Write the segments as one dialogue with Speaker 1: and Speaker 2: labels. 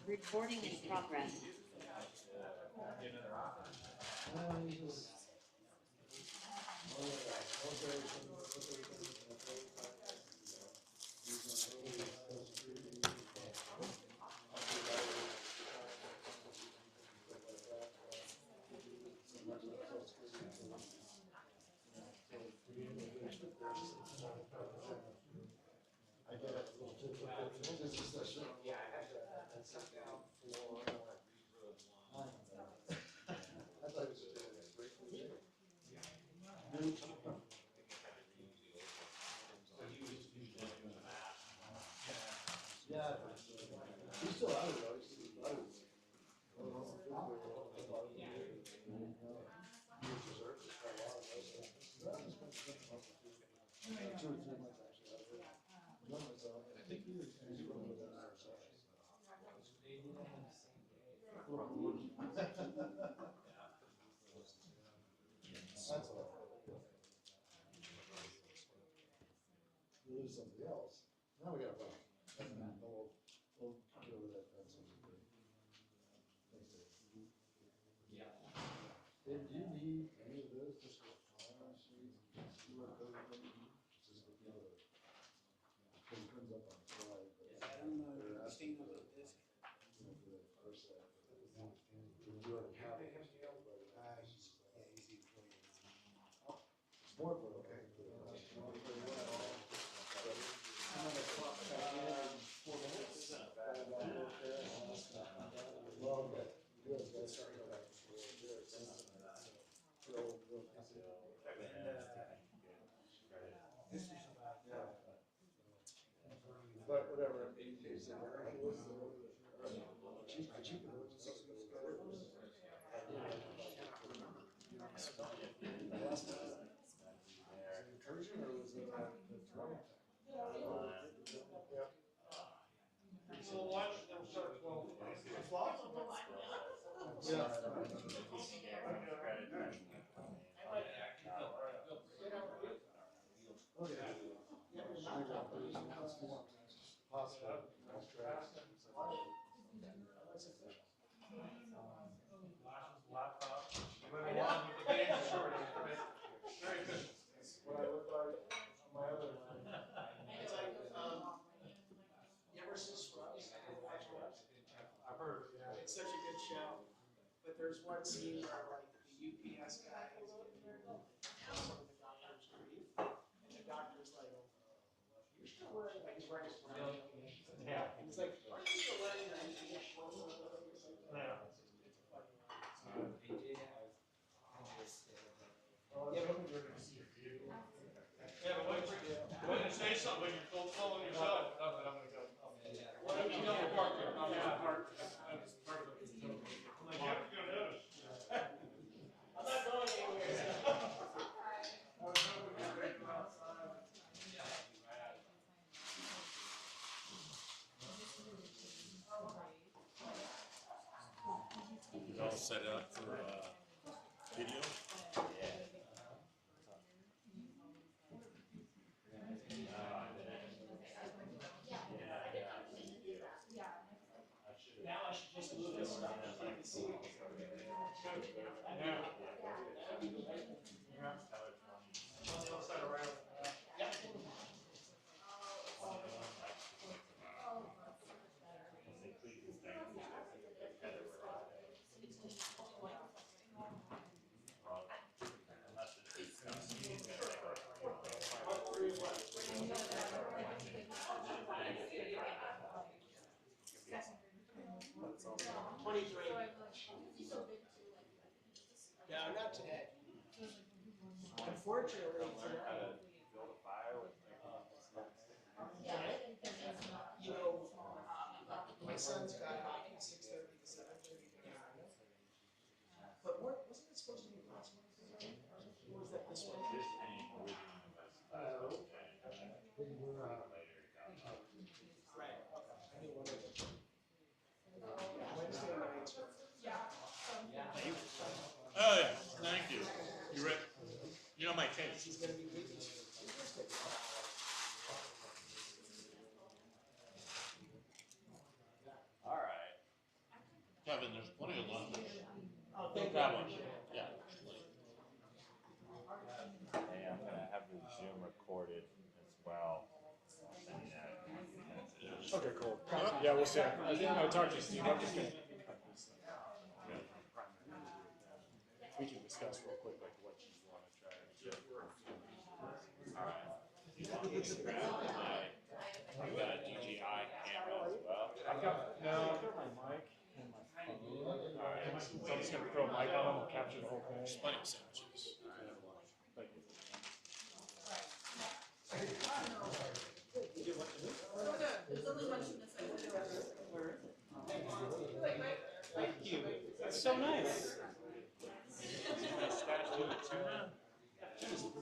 Speaker 1: Recording in progress.
Speaker 2: Lose somebody else. Now we got a problem. We'll get over that fence. Thanks, Dave.
Speaker 3: Yeah.
Speaker 2: Dave, do you need any of this? Just for file sheets? Just with the other. It comes up on the slide. But
Speaker 3: I don't know,
Speaker 2: they're asking
Speaker 3: Christina
Speaker 2: for,
Speaker 3: about this.
Speaker 2: you know, for the RSAT. You already have it.
Speaker 3: He's the employee.
Speaker 2: It's more for, okay. I'm gonna clock back in 4 minutes. Well, okay, good, that's starting to go back to school. Good.
Speaker 3: This is about.
Speaker 2: Yeah. But whatever, in case they were, cheap. Incursion or was it the throne? Yeah.
Speaker 4: So watch them start going. Flop?
Speaker 2: Yeah. Okay. Possible.
Speaker 4: Laptop. Moving on with the game short. Very good.
Speaker 2: What I look like on my other.
Speaker 5: It's like, you ever see Scrubs?
Speaker 4: I've heard, yeah.
Speaker 5: It's such a good show, but there's one scene where like the UPS guy is getting some of the doctor's brief, and the doctor's like, "You're still wearing," like he's wearing his brown.
Speaker 4: Yeah.
Speaker 5: And he's like, "Aren't you still wearing the UPS shorts or something?"
Speaker 4: Yeah.
Speaker 5: It's a funny one.
Speaker 4: Yeah, but wait to say something when you're still telling yourself. I'm gonna go. You know, we're parked here. Yeah, parked. That's perfect. Like, you're gonna notice.
Speaker 5: I'm not going anywhere.
Speaker 6: It's all set up for video.
Speaker 5: Now I should just move this stuff so you can see.
Speaker 4: Yeah.
Speaker 5: That'd be great.
Speaker 4: On the other side around.
Speaker 5: Yeah. No, not today. Unfortunately, you know, my son's got hockey 6:30 to 7:30. But wasn't it supposed to be last Wednesday? Or was that this Wednesday? Right. Okay. I knew one of them. Wednesday nights.
Speaker 6: Oh yeah, thank you. You ready? You know my case.
Speaker 5: He's gonna be busy.
Speaker 7: All right.
Speaker 6: and there's plenty of lunch.
Speaker 5: Oh,
Speaker 6: Go
Speaker 5: thank
Speaker 6: grab
Speaker 5: you.
Speaker 6: one. Yeah.
Speaker 1: Hey, I'm gonna have the Zoom recorded as well. I'll send you that.
Speaker 4: Okay, cool. Yeah, we'll see. I talked to Steve. I'm just gonna. We can discuss real quick, like what you want to try.
Speaker 1: Alright. You want me to grab you got a DJI camera as well?
Speaker 4: I've got my mic and my phone. Alright. So I'm just gonna throw a mic on them and capture the whole thing.
Speaker 6: There's plenty of sandwiches.
Speaker 4: Thank you. Thank you. That's so nice.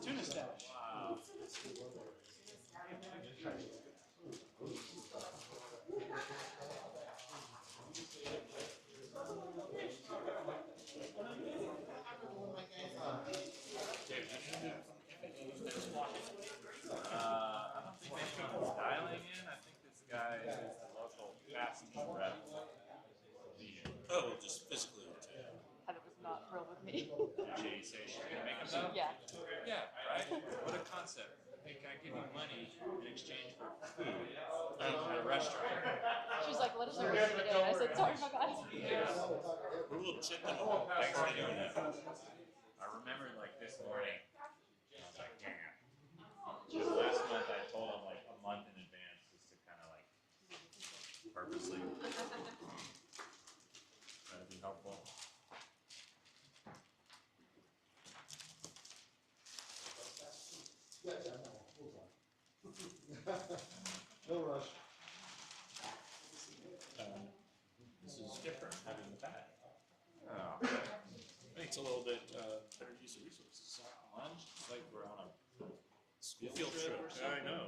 Speaker 4: Tuna stash.
Speaker 1: Wow. I don't think anyone's dialing in. I think this guy is the local fast food rep.
Speaker 6: Oh, just physically rotate.
Speaker 7: Heather was not thrilled with me.
Speaker 1: Did she say she's gonna make him though?
Speaker 7: Yeah.
Speaker 1: Yeah, right? What a concept. I think I give you money in exchange for food at a restaurant.
Speaker 7: She's like, let us know what you're gonna do. And I said, sorry, my guys.
Speaker 6: We're a little chipping.
Speaker 1: Thanks for doing that. I remember like this morning, I was like, damn. Because last month I told him like a month in advance just to kind of like purposely try to be helpful.
Speaker 2: No rush.
Speaker 6: This is different, having the bag.
Speaker 1: Oh.
Speaker 6: I think it's a little bit better use of resources.
Speaker 1: Lunch? It's like we're on a school
Speaker 6: Field trip.
Speaker 1: or
Speaker 6: Yeah, I
Speaker 1: something.
Speaker 6: know.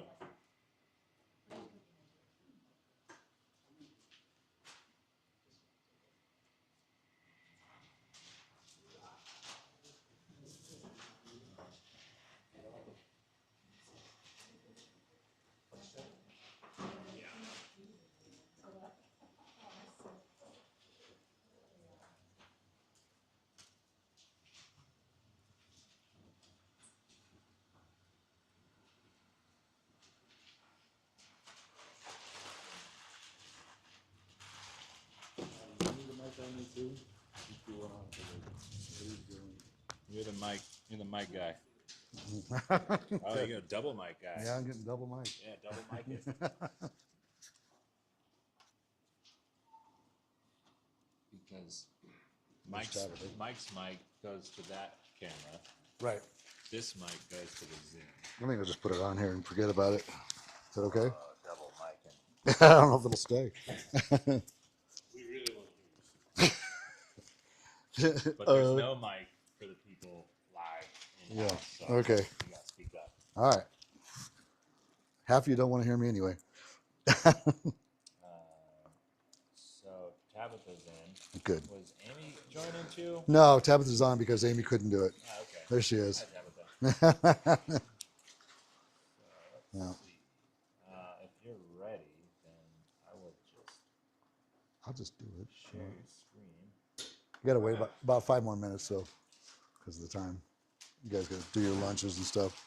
Speaker 2: You need a mic on me too? If you want to, please do.
Speaker 1: You're the mic guy. Oh, you're a double mic guy.
Speaker 2: Yeah, I'm getting double mic.
Speaker 1: Yeah, double mic it. Because Mike's mic goes to that camera.
Speaker 2: Right.
Speaker 1: This mic goes to the Zoom.
Speaker 2: I think I'll just put it on here and forget about it. Is that okay?
Speaker 1: Double mic.
Speaker 2: I don't know if it'll stay.
Speaker 6: We really want to hear you.
Speaker 1: But there's no mic for the people live in
Speaker 2: Yeah,
Speaker 1: house, so
Speaker 2: okay.
Speaker 1: you gotta speak up.
Speaker 2: All right. Half of you don't want to hear me anyway.
Speaker 1: So Tabitha's in.
Speaker 2: Good.
Speaker 1: Was Amy joining too?
Speaker 2: No, Tabitha's on because Amy couldn't do it.
Speaker 1: Ah, okay.
Speaker 2: There she is.
Speaker 1: Hi, Tabitha.
Speaker 2: Yeah.
Speaker 1: Let's see. If you're ready, then I will just
Speaker 2: I'll just do it.
Speaker 1: share your screen.
Speaker 2: You gotta wait about 5 more minutes though, because of the time. You guys gotta do your lunches and stuff.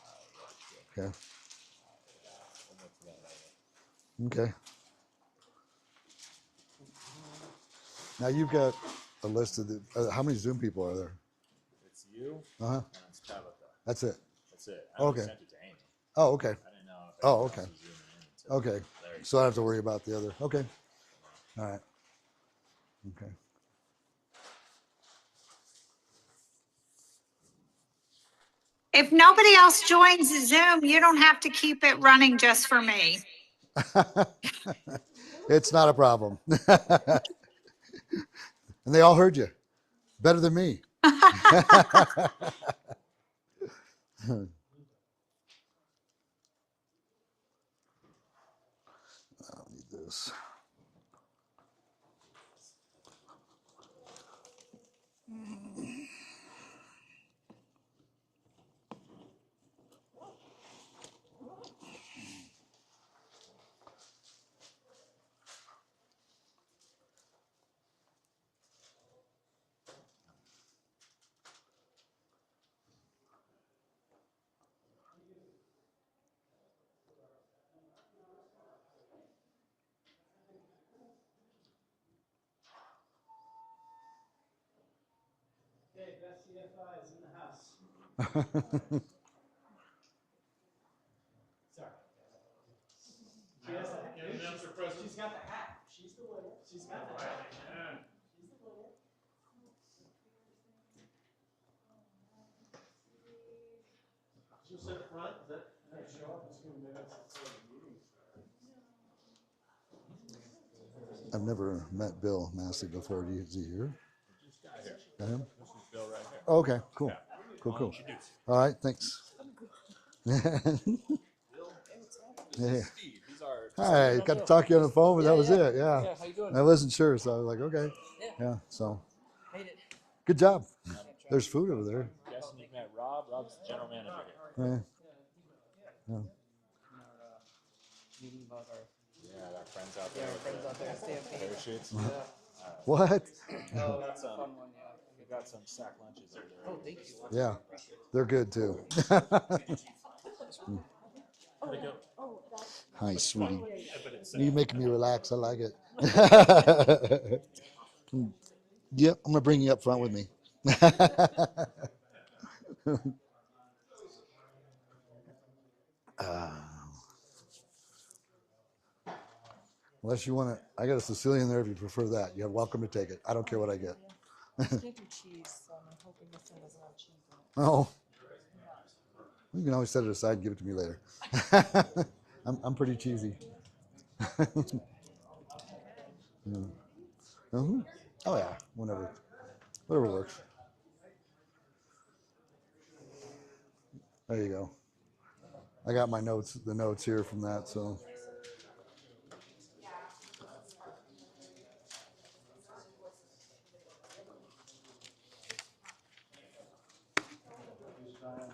Speaker 2: Okay. Okay. Now you've got a list of the. How many Zoom people are there?
Speaker 1: It's you
Speaker 2: Uh huh.
Speaker 1: and it's Tabitha.
Speaker 2: That's it.
Speaker 1: That's it. I only
Speaker 2: Okay.
Speaker 1: sent it to Amy.
Speaker 2: Oh, okay.
Speaker 1: I didn't know if
Speaker 2: Oh,
Speaker 1: anyone else
Speaker 2: okay.
Speaker 1: was zooming in until
Speaker 2: Okay.
Speaker 1: Larry
Speaker 2: So I don't have to worry about the other. Okay. All right. Okay.
Speaker 8: If nobody else joins the Zoom, you don't have to keep it running just for me.
Speaker 2: It's not a problem. And they all heard you better than me. I don't need this.
Speaker 5: TFI is in the house. Sorry. She has that.
Speaker 6: Yeah, announce her presence.
Speaker 5: She's got the hat. She's the winner. She's got the hat.
Speaker 6: Yeah.
Speaker 5: She's the winner.
Speaker 4: She'll sit up front, is that?
Speaker 2: Show up a few minutes before the meeting starts. I've never met Bill Massey before. Is he here?
Speaker 1: Just got here.
Speaker 2: Got him?
Speaker 1: This is Bill right here.
Speaker 2: Oh, okay, cool.
Speaker 1: Yeah.
Speaker 2: Cool,
Speaker 1: I'll
Speaker 2: cool.
Speaker 1: introduce
Speaker 2: All right, thanks.
Speaker 1: you. Bill,
Speaker 2: Yeah.
Speaker 1: this is Steve. He's our.
Speaker 2: Hi, got to talk to you on the phone, but that was it. Yeah.
Speaker 9: Yeah, how you doing?
Speaker 2: I wasn't sure, so I was like, okay. Yeah, so
Speaker 9: Made it.
Speaker 2: good job. There's food over there.
Speaker 1: Guessing you've met Rob. Rob's the general manager here.
Speaker 2: Yeah.
Speaker 9: Meeting about our
Speaker 1: Yeah, our friends out there. with
Speaker 9: friends
Speaker 1: the
Speaker 9: out there at Stampede.
Speaker 1: Parachutes.
Speaker 2: What?
Speaker 9: Oh,
Speaker 1: got
Speaker 9: that's a
Speaker 1: some.
Speaker 9: fun one, yeah.
Speaker 1: We got some sack lunches over there.
Speaker 9: Oh, thank you.
Speaker 2: Yeah, they're good too.
Speaker 1: Where'd they go?
Speaker 2: Hi, sweetie.
Speaker 1: But it's,
Speaker 2: You're making me relax. I like it. Yep, I'm gonna bring you up front with me. Unless you want to, I got a Sicilian there if you prefer that. You're welcome to take it. I don't care what I get.
Speaker 7: Can't do cheese, so I'm hoping this one doesn't have cheese in it.
Speaker 2: Oh, you can always set it aside and give it to me later. I'm pretty cheesy. Yeah. Mhm. Oh yeah, whatever works. There you go. I got my notes, the notes here from that, so.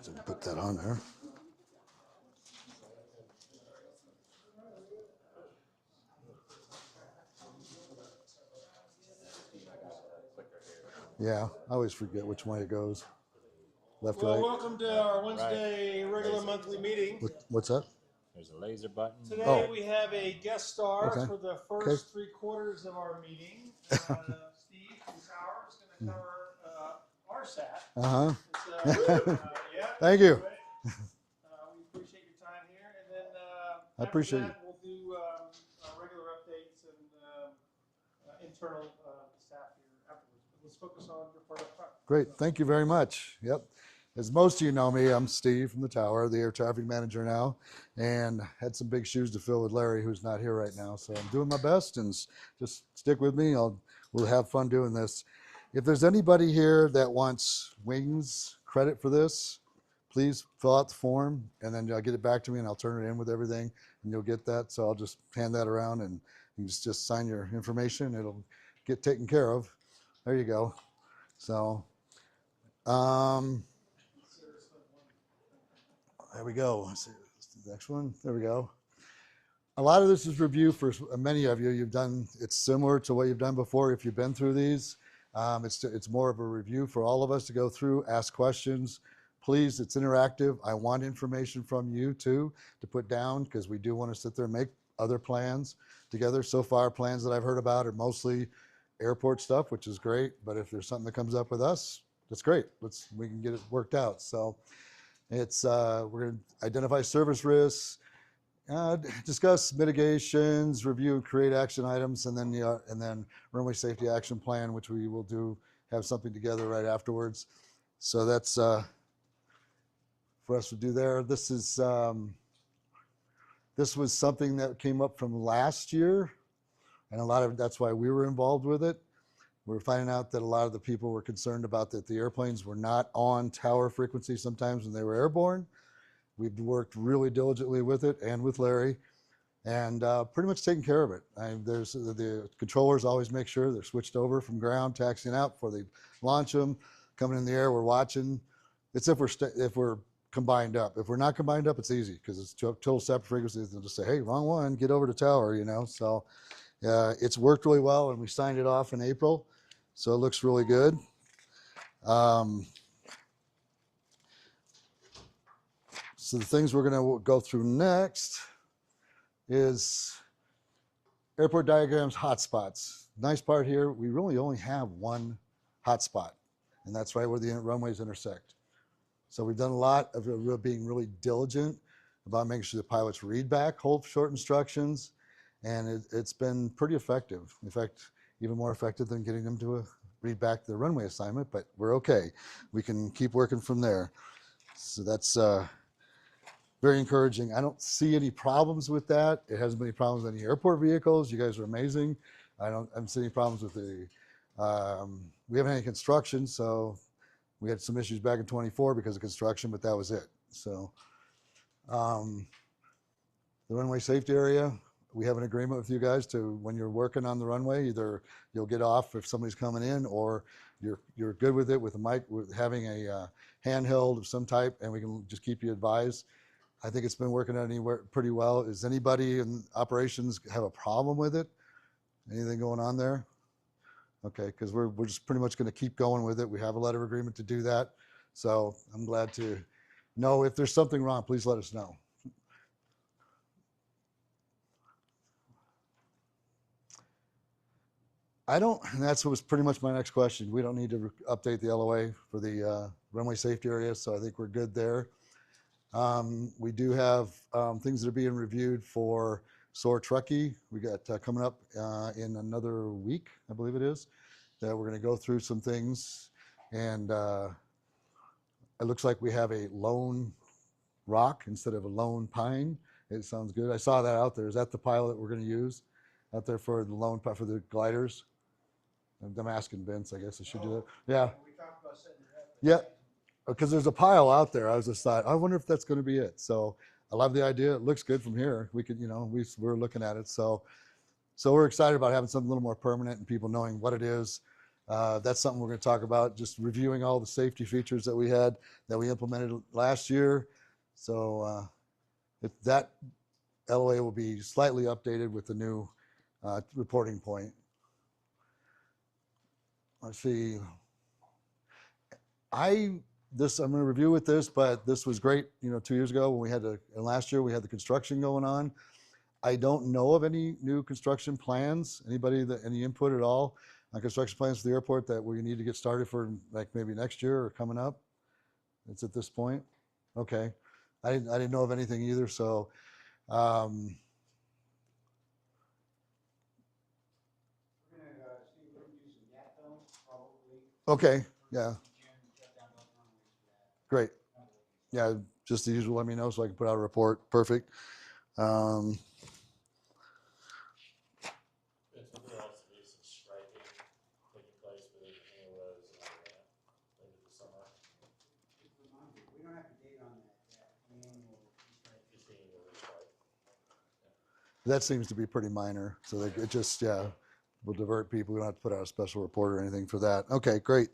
Speaker 2: So put that on there. Yeah, I always forget which way it goes. Left,
Speaker 4: Well,
Speaker 2: right.
Speaker 4: welcome to our Wednesday regular monthly meeting.
Speaker 2: What's that?
Speaker 1: There's a laser button.
Speaker 4: Today
Speaker 2: Oh.
Speaker 4: we have a guest star
Speaker 2: Okay.
Speaker 4: for the first 3/4 of our meeting. Steve from Tower is going to cover RSAT.
Speaker 2: Uh-huh.
Speaker 4: Yeah.
Speaker 2: Thank you.
Speaker 4: We appreciate your time here, and then
Speaker 2: I appreciate
Speaker 4: after that, we'll do regular updates and internal staff here afterwards. But let's focus on your part up front.
Speaker 2: Great. Thank you very much. Yep. As most of you know me, I'm Steve from the Tower, the air traffic manager now, and had some big shoes to fill with Larry, who's not here right now. So I'm doing my best, and just stick with me. We'll have fun doing this. If there's anybody here that wants wings credit for this, please fill out the form, and then get it back to me, and I'll turn it in with everything, and you'll get that. So I'll just hand that around, and you just sign your information. It'll get taken care of. There you go. So, there we go. Let's see, the next one. There we go. A lot of this is review for many of you. You've done, it's similar to what you've done before if you've been through these. It's more of a review for all of us to go through, ask questions. Please, it's interactive. I want information from you too to put down, because we do want to sit there and make other plans together. So far, plans that I've heard about are mostly airport stuff, which is great. But if there's something that comes up with us, that's great. We can get it worked out. So it's we're going to identify service risks, discuss mitigations, review and create action items, and then runway safety action plan, which we will have something together right afterwards. So that's for us to do there. This was something that came up from last year, and that's why we were involved with it. We're finding out that a lot of the people were concerned about that the airplanes were not on tower frequency sometimes when they were airborne. We've worked really diligently with it and with Larry, and pretty much taken care of it. The controllers always make sure they're switched over from ground, taxiing out before they launch them. Coming in the air, we're watching. It's if we're combined up. If we're not combined up, it's easy because it's total separate frequencies. They'll just say, "Hey, wrong one, get over to tower," So it's worked really well, and we signed it off in April. So it looks really good. So the things we're going to go through next is airport diagrams, hotspots. Nice part here, we really only have one hotspot, and that's right where the runways intersect. So we've done a lot of being really diligent about making sure the pilots read back whole short instructions, and it's been pretty effective. In fact, even more effective than getting them to read back the runway assignment, but we're okay. We can keep working from there. So that's very encouraging. I don't see any problems with that. It hasn't been any problems with any airport vehicles. You guys are amazing. I haven't seen any problems with the, we haven't had any construction, so we had some issues back in 24 because of construction, but that was it. So the runway safety area, we have an agreement with you guys to, when you're working on the runway, either you'll get off if somebody's coming in, or you're good with it with a mic, with having a handheld of some type, and we can just keep you advised. I think it's been working out anywhere pretty well. Does anybody in operations have a problem with it? Anything going on there? Okay, because we're just pretty much going to keep going with it. We have a letter of agreement to do that. So I'm glad to know if there's something wrong, please let us know. I don't, and that's what was pretty much my next question. We don't need to update the LOA for the runway safety area, so I think we're good there. We do have things that are being reviewed for SOAR Truckee. We got coming up in another week, I believe it is, that we're going to go through some things. And it looks like we have a lone rock instead of a lone pine. It sounds good. I saw that out there. Is that the pilot we're going to use out there for the lone, for the gliders? I'm asking Vince, I guess I should do that. Yeah.
Speaker 3: We talked about setting it up.
Speaker 2: Yeah. Because there's a pile out there. I was just thought, I wonder if that's going to be it. So I love the idea. It looks good from here. We could, we're looking at it. So we're excited about having something a little more permanent and people knowing what it is. That's something we're going to talk about, just reviewing all the safety features that we had, that we implemented last year. So that LOA will be slightly updated with the new reporting point. Let's see. I'm going to review with this, but this was great, 2 years ago when we had and last year we had the construction going on. I don't know of any new construction plans. Any input at all on construction plans for the airport that we need to get started for, like maybe next year or coming up? It's at this point. Okay. I didn't know of anything either. So,
Speaker 3: We're gonna see if we can do some gap filling, probably.
Speaker 2: okay. Yeah.
Speaker 3: Shut down both runways for that.
Speaker 2: Great. Yeah. Just the usual. Let me know so I can put out a report. Perfect.
Speaker 6: And something else to be some striping taking place within the roads and all that later this summer.
Speaker 3: Just remind you, we don't have a date on that yet. Annual restripe.
Speaker 6: Just being really stripe.
Speaker 2: That seems to be pretty minor. So it just, will divert people. We don't have to put out a special report or anything for that. Okay, great.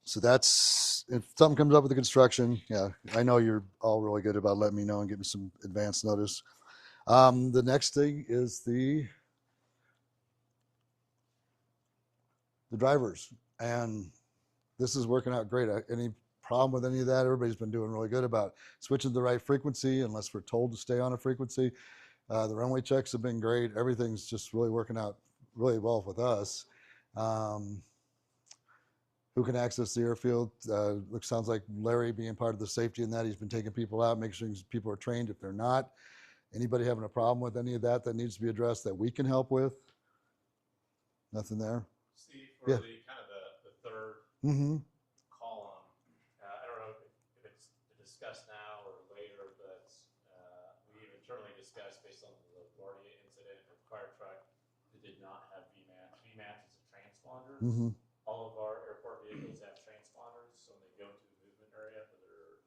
Speaker 2: So that's, if something comes up with the construction, I know you're all really good about letting me know and giving me some advance notice. The next thing is the drivers. And this is working out great. Any problem with any of that? Everybody's been doing really good about switching to the right frequency unless we're told to stay on a frequency. The runway checks have been great. Everything's just really working out really well with us. Who can access the airfield? Sounds like Larry being part of the safety in that. He's been taking people out, making sure people are trained if they're not. Anybody having a problem with any of that needs to be addressed that we can help with? Nothing there?
Speaker 6: Steve, for
Speaker 2: Yeah.
Speaker 6: the kind of the third
Speaker 2: Mm-hmm.
Speaker 6: column, I don't know if it's to discuss now or later, but we've internally discussed based on the LaGuardia incident with fire truck that did not have VMAX. VMAX is a transponder.
Speaker 2: Mm-hmm.
Speaker 6: All of our airport vehicles have transponders, so when they go into a movement area for their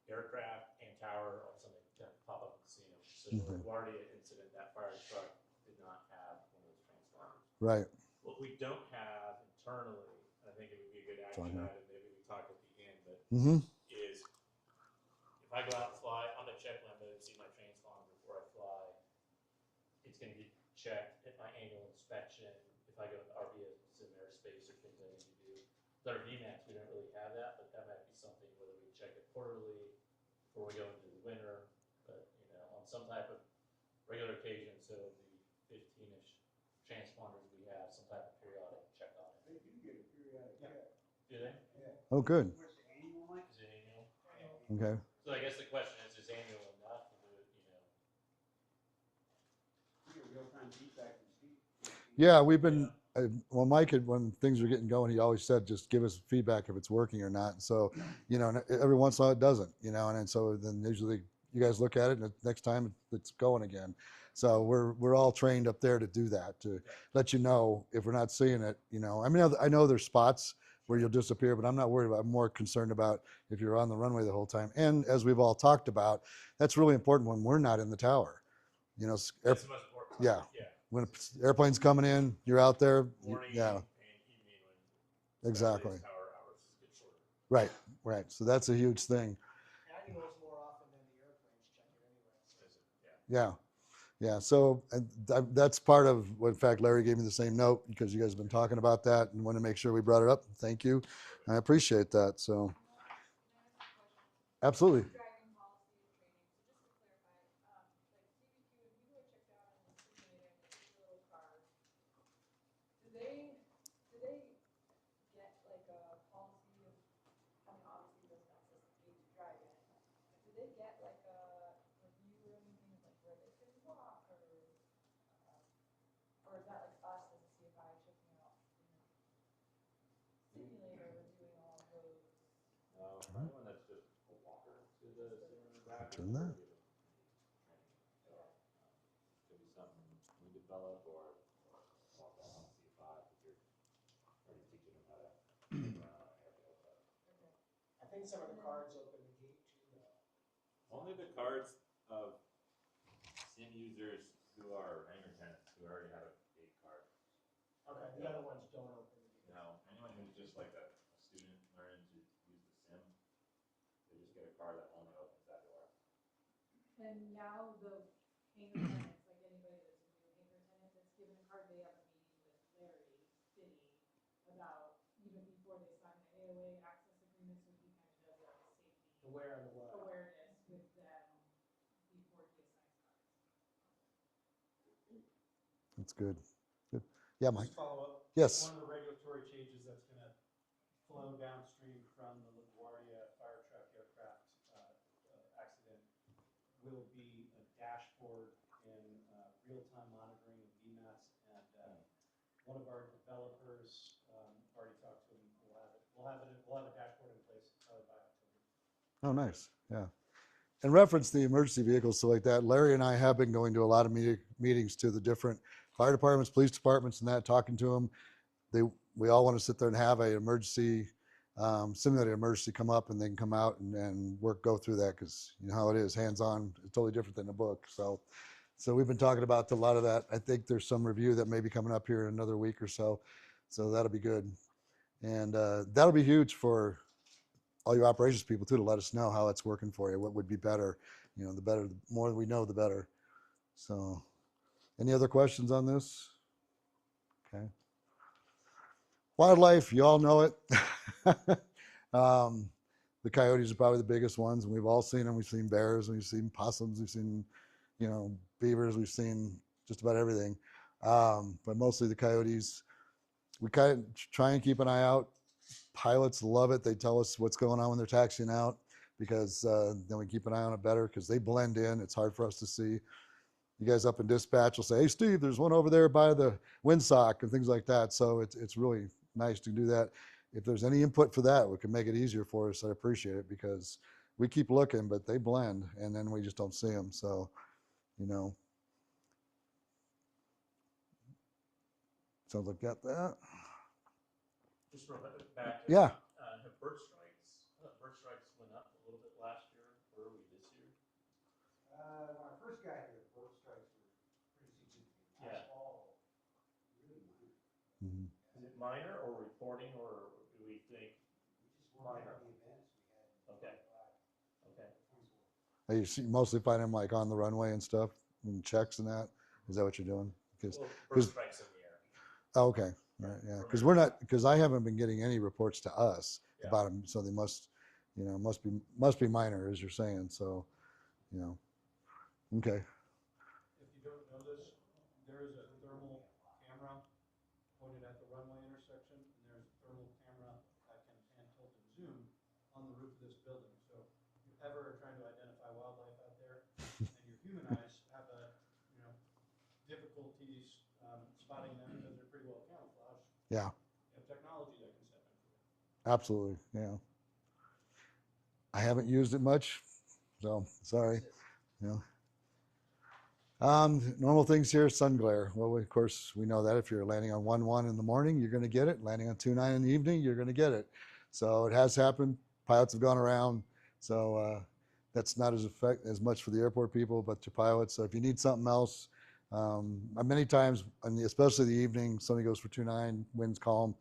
Speaker 6: aircraft and tower, all of a sudden they kind of pop up and see them. So the LaGuardia incident, that fire truck did not have one of those transponders.
Speaker 2: Right.
Speaker 6: What we don't have internally, and I think it would be a good action
Speaker 2: Fine,
Speaker 6: item, maybe we talk at the end, but
Speaker 2: Mm-hmm.
Speaker 6: is if I go out and fly, I'm gonna check my mode, see my transponder before I fly. It's gonna get checked at my annual inspection. If I go into RBS in airspace or things I need to do. With our VMAX, we don't really have that, but that might be something whether we check it quarterly before we go into the winter, but on some type of regular occasion, so the 15-ish transponders we have, some Do they?
Speaker 3: Yeah.
Speaker 2: Oh, good.
Speaker 3: What's the annual like?
Speaker 6: Is it annual?
Speaker 2: Okay.
Speaker 6: So I guess the question is annual enough to do it,
Speaker 3: You get real-time feedback from Steve.
Speaker 2: Yeah, we've been. Well, Mike had when things were getting going, he always said, "Just give us feedback if it's working or not." So, every once in a while it doesn't, and then so then usually you guys look at it, and the next time it's going again. So we're all trained up there to do that, to let you know if we're not seeing it. I mean, I know there's spots where you'll disappear, but I'm not worried about. I'm more concerned about if you're on the runway the whole time. And as we've all talked about, that's really important when we're not in the tower.
Speaker 6: That's the most important.
Speaker 2: Yeah.
Speaker 6: Yeah.
Speaker 2: When an airplane's coming in, you're out there.
Speaker 6: Morning
Speaker 2: Yeah,
Speaker 6: and evening when
Speaker 2: exactly.
Speaker 6: especially as tower hours get shorter.
Speaker 2: Right, right. So that's a huge thing.
Speaker 5: Annuals more often than the airplanes check it anyway. So.
Speaker 6: Is it? Yeah.
Speaker 2: Yeah, yeah. So that's part of what, in fact, Larry gave me the same note because you guys have been talking about that and want to make sure we brought it up. Thank you. I appreciate that. So, absolutely.
Speaker 7: Driving policy and training, so just to clarify, like CBQ, when you go checked out on the simulator and they give you a little card, do they get like a policy of, I mean, obviously it doesn't access the gate to drive in, but do they get like a review or anything of like where they can walk or is that like us as a CFI checking out in the simulator reviewing all of those?
Speaker 1: For anyone that's just a walker to the simulator back,
Speaker 2: Turn that.
Speaker 1: give them training. So, could be something we develop or walk on C5 if you're already teaching them how to move around on an airfield. But
Speaker 5: I think some of the cards open the gate too, though.
Speaker 1: only the cards of sim users who are hangar tenants who already have a gate card.
Speaker 5: Okay, the other ones don't open the gate.
Speaker 1: No, anyone who's just like a student learning to use the sim, they just get a card that only opens that door.
Speaker 7: And now the hangar tenants, like anybody that's a new hangar tenant that's given a card, they have a meeting with Larry Finney about even before they sign the AOA access agreement, so he kind of does a safety
Speaker 5: Aware of the what?
Speaker 7: awareness with them before he assigns cards.
Speaker 2: That's good. Good. Yeah, Mike.
Speaker 4: Just follow up.
Speaker 2: Yes.
Speaker 4: One of the regulatory changes that's going to flow downstream from the LaGuardia fire truck aircraft accident will be a dashboard and real-time monitoring of VMATs. And one of our developers, already talked to him. We'll have a dashboard in place probably by October.
Speaker 2: Oh, nice. Yeah. And reference the emergency vehicles, so like that. Larry and I have been going to a lot of meetings to the different fire departments, police departments, and that, talking to them. We all want to sit there and have a emergency, simulated emergency come up, and they can come out and go through that, because you know how it is, hands-on. It's totally different than a book. So we've been talking about a lot of that. I think there's some review that may be coming up here in another week or so. So that'll be good, and that'll be huge for all your operations people too, to let us know how it's working for you, what would be better. The better, the more we know, the better. So, any other questions on this? Okay. Wildlife, you all know it. The coyotes are probably the biggest ones, and we've all seen them. We've seen bears, we've seen possums, we've seen, beavers, we've seen just about everything. But mostly the coyotes. We kind of try and keep an eye out. Pilots love it. They tell us what's going on when they're taxiing out, because then we keep an eye on it better, because they blend in. It's hard for us to see. You guys up in dispatch will say, "Hey, Steve, there's one over there by the windsock," and things like that. So it's really nice to do that. If there's any input for that, we can make it easier for us. I appreciate it, because we keep looking, but they blend, and then we just don't see them. So, sounds like got that.
Speaker 6: Just real back.
Speaker 2: Yeah.
Speaker 6: Have bird strikes? I thought bird strikes went up a little bit last year. Where are we this year?
Speaker 3: When I first got here, bird strikes were pretty significant.
Speaker 6: Yeah.
Speaker 3: Last fall, really minor.
Speaker 2: Mm-hmm.
Speaker 6: Is it minor or reporting, or do we think?
Speaker 3: We just weren't
Speaker 6: Minor.
Speaker 3: having the events we had in
Speaker 6: Okay.
Speaker 3: 25,
Speaker 6: Okay.
Speaker 3: 24.
Speaker 2: You mostly find them like on the runway and stuff, and checks and that. Is that what you're doing?
Speaker 6: Well, bird strikes in the air.
Speaker 2: Oh, okay. Right, yeah. Because I haven't been getting any reports to us about them, so they must be minor, as you're saying. So, okay.
Speaker 4: If you don't know this, there is a thermal camera pointed at the runway intersection, and there's a thermal camera that can ever are trying to identify wildlife out there, and your human eyes have a, difficulties spotting them because they're pretty well camouflaged.
Speaker 2: Yeah,
Speaker 4: You have technology that can step in for you.
Speaker 2: absolutely. Yeah. I haven't used it much, so sorry. You know. Normal things here, sun glare. Well, of course, we know that if you're landing on 1-1 in the morning, you're going to get it. Landing on 2-9 in the evening, you're going to get it. So it has happened. Pilots have gone around. So that's not as much for the airport people, but to pilots. So if you need something else, many times, and especially the evening, somebody goes for 2-9, winds calm.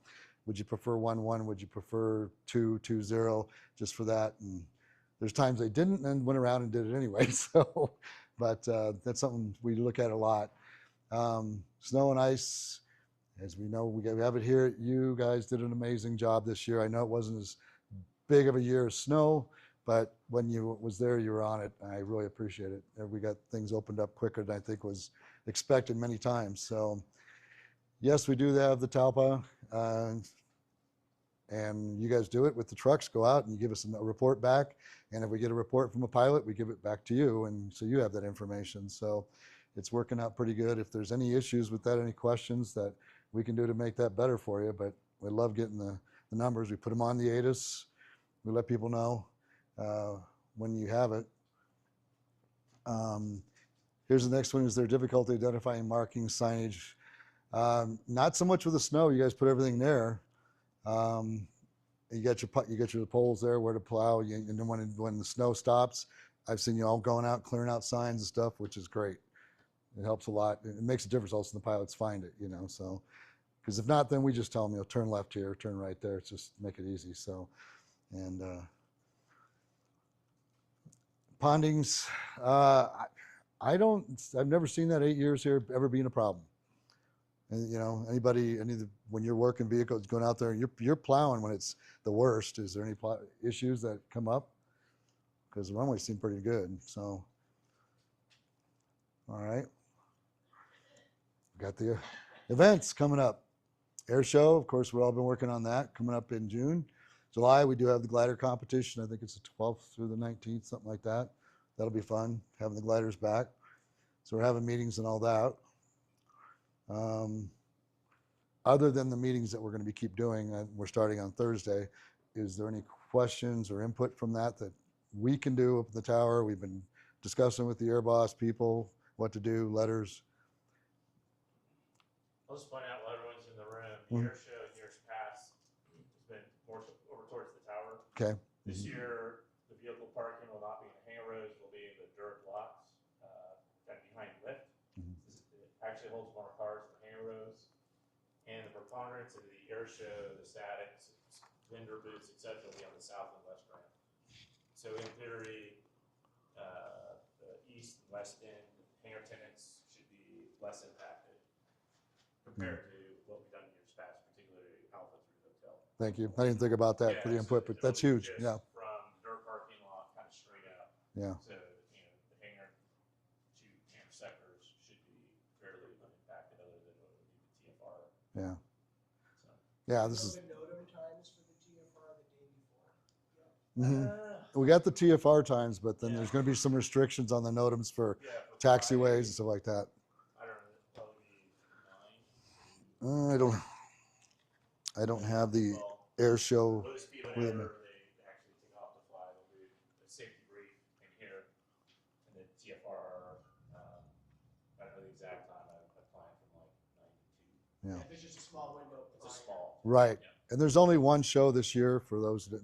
Speaker 2: Would you prefer 1-1? Would you prefer 2-2-0? Just for that. And there's times they didn't and went around and did it anyway. So, but that's something we look at a lot. Snow and ice, as we know, we have it here. You guys did an amazing job this year. I know it wasn't as big of a year as snow, but when you was there, you were on it. I really appreciate it. And we got things opened up quicker than I think was expected many times. So yes, we do have the Talpa, and you guys do it with the trucks. Go out and you give us a report back. And if we get a report from a pilot, we give it back to you. And so you have that information. So it's working out pretty good. If there's any issues with that, any questions that we can do to make that better for you, but we love getting the numbers. We put them on the ATIS. We let people know when you have it. Here's the next one. Is there difficulty identifying marking signage? Not so much with the snow. You guys put everything there. You got your poles there where to plow. And then when the snow stops, I've seen you all going out, clearing out signs and stuff, which is great. It helps a lot. It makes a difference also when the pilots find it, so, because if not, then we just tell them, turn left here, turn right there. It's just make it easy. So, and pondings, I've never seen that 8 years here ever being a problem. And when you're working vehicles, going out there, and you're plowing when it's the worst. Is there any issues that come up? Because the runways seem pretty good. So, all right. Got the events coming up. Air show, of course, we've all been working on that. Coming up in June. July, we do have the glider competition. I think it's the 12th through the 19th, something like that. That'll be fun, having the gliders back. So we're having meetings and all that. Other than the meetings that we're going to keep doing, we're starting on Thursday. Is there any questions or input from that we can do up at the tower? We've been discussing with the Air Boss people what to do, letters.
Speaker 6: I'll just point out while everyone's in the room, the air show in years past has been more over towards the tower.
Speaker 2: Okay.
Speaker 6: This year, the vehicle parking will not be in the hangar rows, will be in the dirt blocks that behind the lift. It actually holds more cars than hangar rows. And the preponderance of the air show, the statics, vendor booths, etc., will be on the south and west ramp. So in theory, the east and west end hangar tenants should be less impacted compared to what we've done in years past, particularly Alpha through hotel.
Speaker 2: Thank you. I didn't think about that for the input, but that's huge. Yeah.
Speaker 6: From dirt parking lot kind of straight out.
Speaker 2: Yeah.
Speaker 6: So, the hangar to hangar sectors should be fairly unimpacted other than what would be the TFR.
Speaker 2: Yeah.
Speaker 6: So.
Speaker 2: Yeah, this is.
Speaker 5: NOTAM times for the TFR the day before.
Speaker 2: We got the TFR times, but then there's going to be some restrictions on the NOTAMs for taxiways and stuff like that.
Speaker 6: I don't know, probably 9.
Speaker 2: I don't have the air show
Speaker 6: Low speed
Speaker 2: with me.
Speaker 6: whenever they actually take off to fly, they'll do a safety brief in here, and then TFR. I don't know the exact time. I planned from like 9 to 2.
Speaker 2: Yeah.
Speaker 5: There's just a small window.
Speaker 6: It's a small.
Speaker 2: Right.
Speaker 6: Yeah.
Speaker 2: And there's only one show this year for those that,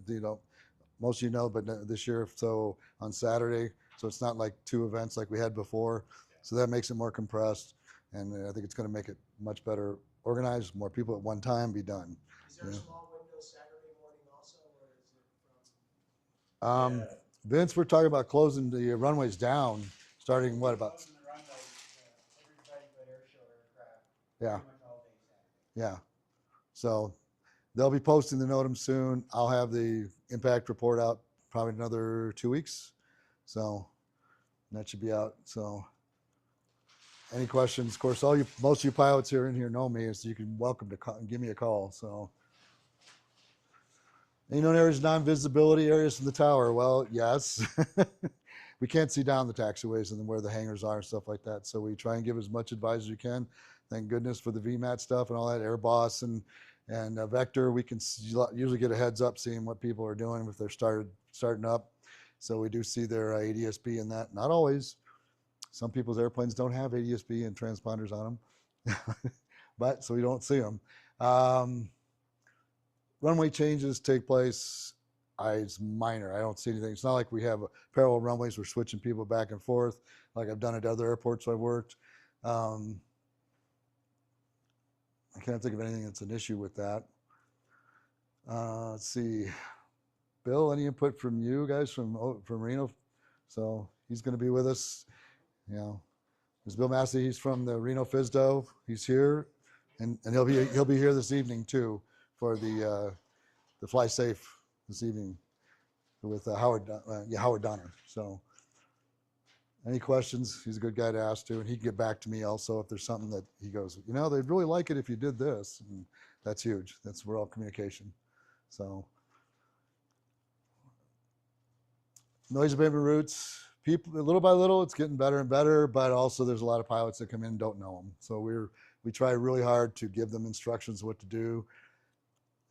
Speaker 2: most of but this year, so on Saturday. So it's not like 2 events like we had before.
Speaker 6: Yeah.
Speaker 2: So that makes it more compressed. And I think it's going to make it much better organized, more people at one time, be done.
Speaker 5: Is there a small window Saturday morning also, or is it from?
Speaker 2: Vince, we're talking about closing the runways down, starting what about?
Speaker 3: Closing the runways, everybody but air show aircraft.
Speaker 2: Yeah.
Speaker 3: Pretty much all day Saturday.
Speaker 2: Yeah. So they'll be posting the NOTAM soon. I'll have the impact report out probably another 2 weeks. So that should be out. So any questions? Of course, most of you pilots here in here know me, so you can welcome to call, give me a call. So Any known areas, non-visibility areas from the tower? Well, yes. We can't see down the taxiways and where the hangars are and stuff like that. So we try and give as much advice as you can. Thank goodness for the VMAT stuff and all that, Airboss and Vector. We can usually get a heads up seeing what people are doing if they're starting up. So we do see their ADS-B in that. Not always. Some people's airplanes don't have ADS-B and transponders on them, but so we don't see them. Runway changes take place. It's minor. I don't see anything. It's not like we have parallel runways. We're switching people back and forth like I've done at other airports I've worked. I can't think of anything that's an issue with that. Let's see. Bill, any input from you guys from Reno? So he's going to be with us. You know, there's Bill Massey. He's from the Reno FISDO. He's here, and he'll be here this evening too for the Fly Safe this evening with Howard Donner. So any questions? He's a good guy to ask to, and he can get back to me also if there's something that he goes, you know, they'd really like it if you did this, and that's huge. We're all communication. So noise abatement routes, people little by little, it's getting better and better, but also there's a lot of pilots that come in and don't know them. So we try really hard to give them instructions what to do.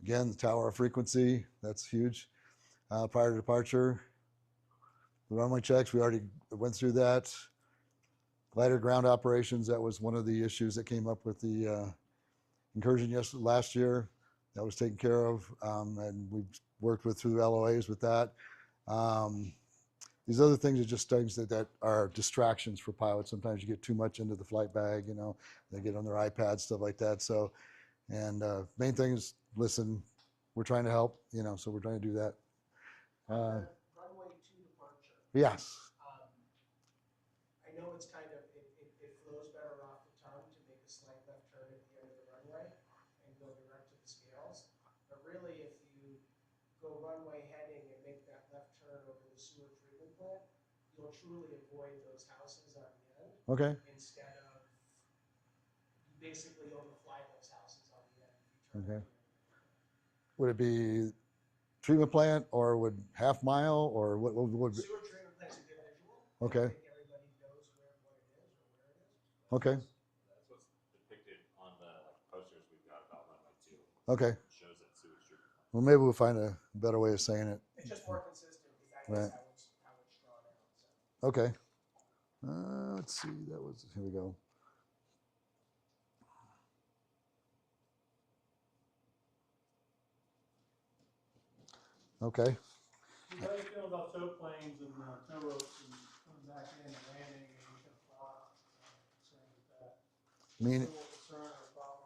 Speaker 2: Again, the tower frequency, that's huge. Prior to departure, the runway checks, we already went through that. Glider ground operations, that was one of the issues that came up with the incursion last year. That was taken care of, and we've worked through LOAs with that. These other things are just things that are distractions for pilots. Sometimes you get too much into the flight bag, you know, they get on their iPads, stuff like that. So, and main thing is listen, we're trying to help, you know, so we're trying to do that.
Speaker 5: Runway 2 departure.
Speaker 2: Yes.
Speaker 5: I know it's kind of, it flows better off the tongue to make a slight left turn at the end of the runway and go direct to the scales. But really, if you go runway heading and make that left turn over the sewer treatment plant, you'll truly avoid those houses on the end.
Speaker 2: Okay.
Speaker 5: Instead of, you basically overfly those houses on the end if you turn
Speaker 2: Okay.
Speaker 5: at the end.
Speaker 2: Would it be treatment plant or would half mile or what would be?
Speaker 5: Sewer treatment plant's a good visual.
Speaker 2: Okay.
Speaker 5: I think everybody knows what it is or where it is.
Speaker 2: Okay.
Speaker 1: That's what's depicted on the posters we've got about runway 2.
Speaker 2: Okay.
Speaker 1: It shows that sewage treatment plant.
Speaker 2: Well, maybe we'll find a better way of saying it.
Speaker 5: It's just more consistent because that
Speaker 2: Right.
Speaker 5: is how it's drawn out. So.
Speaker 2: Okay. Let's see. Here we go. Okay.
Speaker 4: How do you feel about tow planes and tow ropes and coming back in and landing and you can fly? Concerned with that?
Speaker 2: Mean,
Speaker 4: Concern or problem?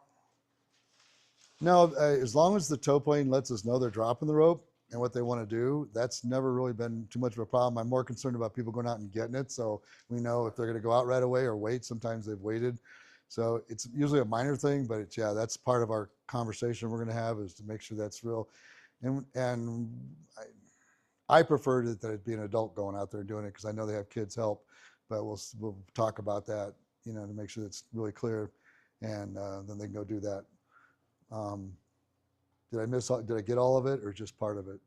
Speaker 2: no, as long as the tow plane lets us know they're dropping the rope and what they want to do, that's never really been too much of a problem. I'm more concerned about people going out and getting it. So we know if they're going to go out right away or wait. Sometimes they've waited. So it's usually a minor thing, but it's, yeah, that's part of our conversation we're going to have is to make sure that's real. And I prefer that it be an adult going out there doing it because I know they have kids help, but we'll talk about that, you know, to make sure it's really clear, and then they can go do that. Did I get all of it or just part of it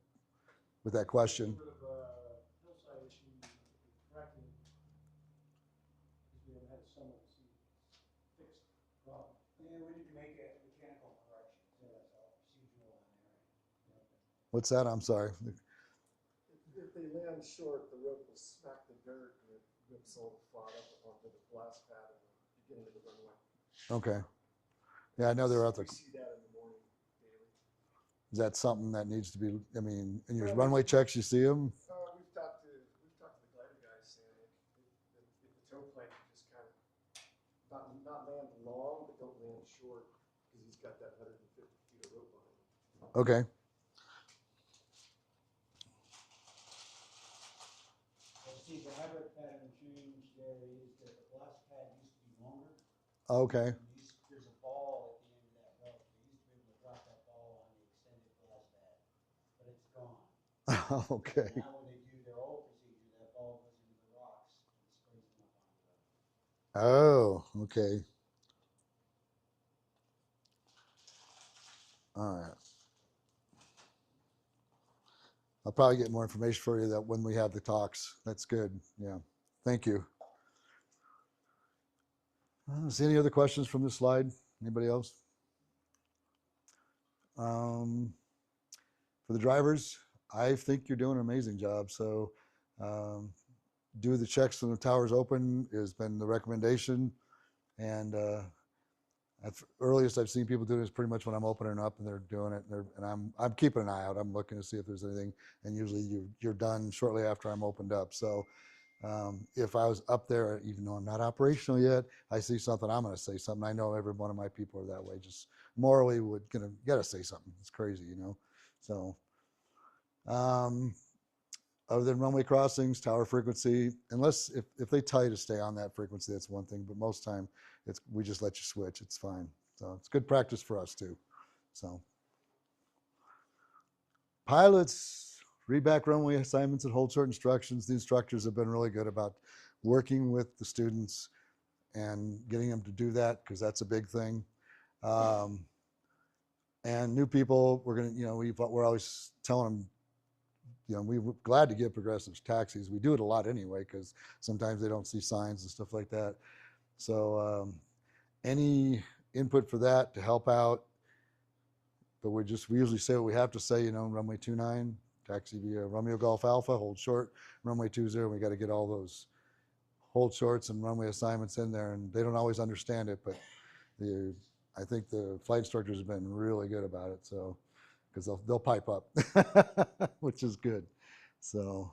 Speaker 2: with that question?
Speaker 4: Sort of a hillside issue correctly, because we haven't had a summer to see fixed problem.
Speaker 3: Yeah, we need to make a mechanical correction, so that's all procedural on there.
Speaker 2: What's that? I'm sorry.
Speaker 10: If they land short, the rope will smack the dirt and it whips all the flat up onto the blast pad at the beginning of the runway.
Speaker 2: Okay. Yeah, I know they're out there.
Speaker 10: We see that in the morning daily.
Speaker 2: Is that something that needs to be, I mean, in your runway checks, you see them?
Speaker 10: We've talked to the glider guys saying if the tow plane can just kind of not land long, but don't land short because he's got that 150 feet of rope on him.
Speaker 2: Okay.
Speaker 3: See, the habit pattern change there is that the blast pad used to be longer.
Speaker 2: Okay.
Speaker 3: There's a ball at the end of that rope. They used to be able to drop that ball on the extended blast pad, but it's gone.
Speaker 2: Okay.
Speaker 3: Now when they do their old procedure, that ball goes into the rocks and sprays them up onto the.
Speaker 2: Oh, okay. All right. I'll probably get more information for you that when we have the talks. That's good. Yeah. Thank you. See any other questions from this slide? Anybody else? For the drivers, I think you're doing an amazing job. So um, do the checks when the tower's open has been the recommendation. And at earliest I've seen people do this pretty much when I'm opening up and they're doing it. And I'm keeping an eye out. I'm looking to see if there's anything. And usually you're done shortly after I'm opened up. So if I was up there, even though I'm not operational yet, I see something, I'm going to say something. I know every one of my people are that way. Just morally gotta say something. It's crazy, you know. So other than runway crossings, tower frequency, unless if they tell you to stay on that frequency, that's one thing. But most time, we just let you switch. It's fine. So it's good practice for us too. So pilots, read back runway assignments and hold short instructions. The instructors have been really good about working with the students and getting them to do that because that's a big thing. And new people, we're gonna, we're always telling them, we're glad to give progressives taxis. We do it a lot anyway because sometimes they don't see signs and stuff like that. So any input for that to help out, but we usually say what we have to say, runway 29, taxi via Romeo Golf Alpha, hold short, runway 20, we got to get all those hold shorts and runway assignments in there, and they don't always understand it, but I think the flight instructors have been really good about it, so because they'll pipe up, which is good. So,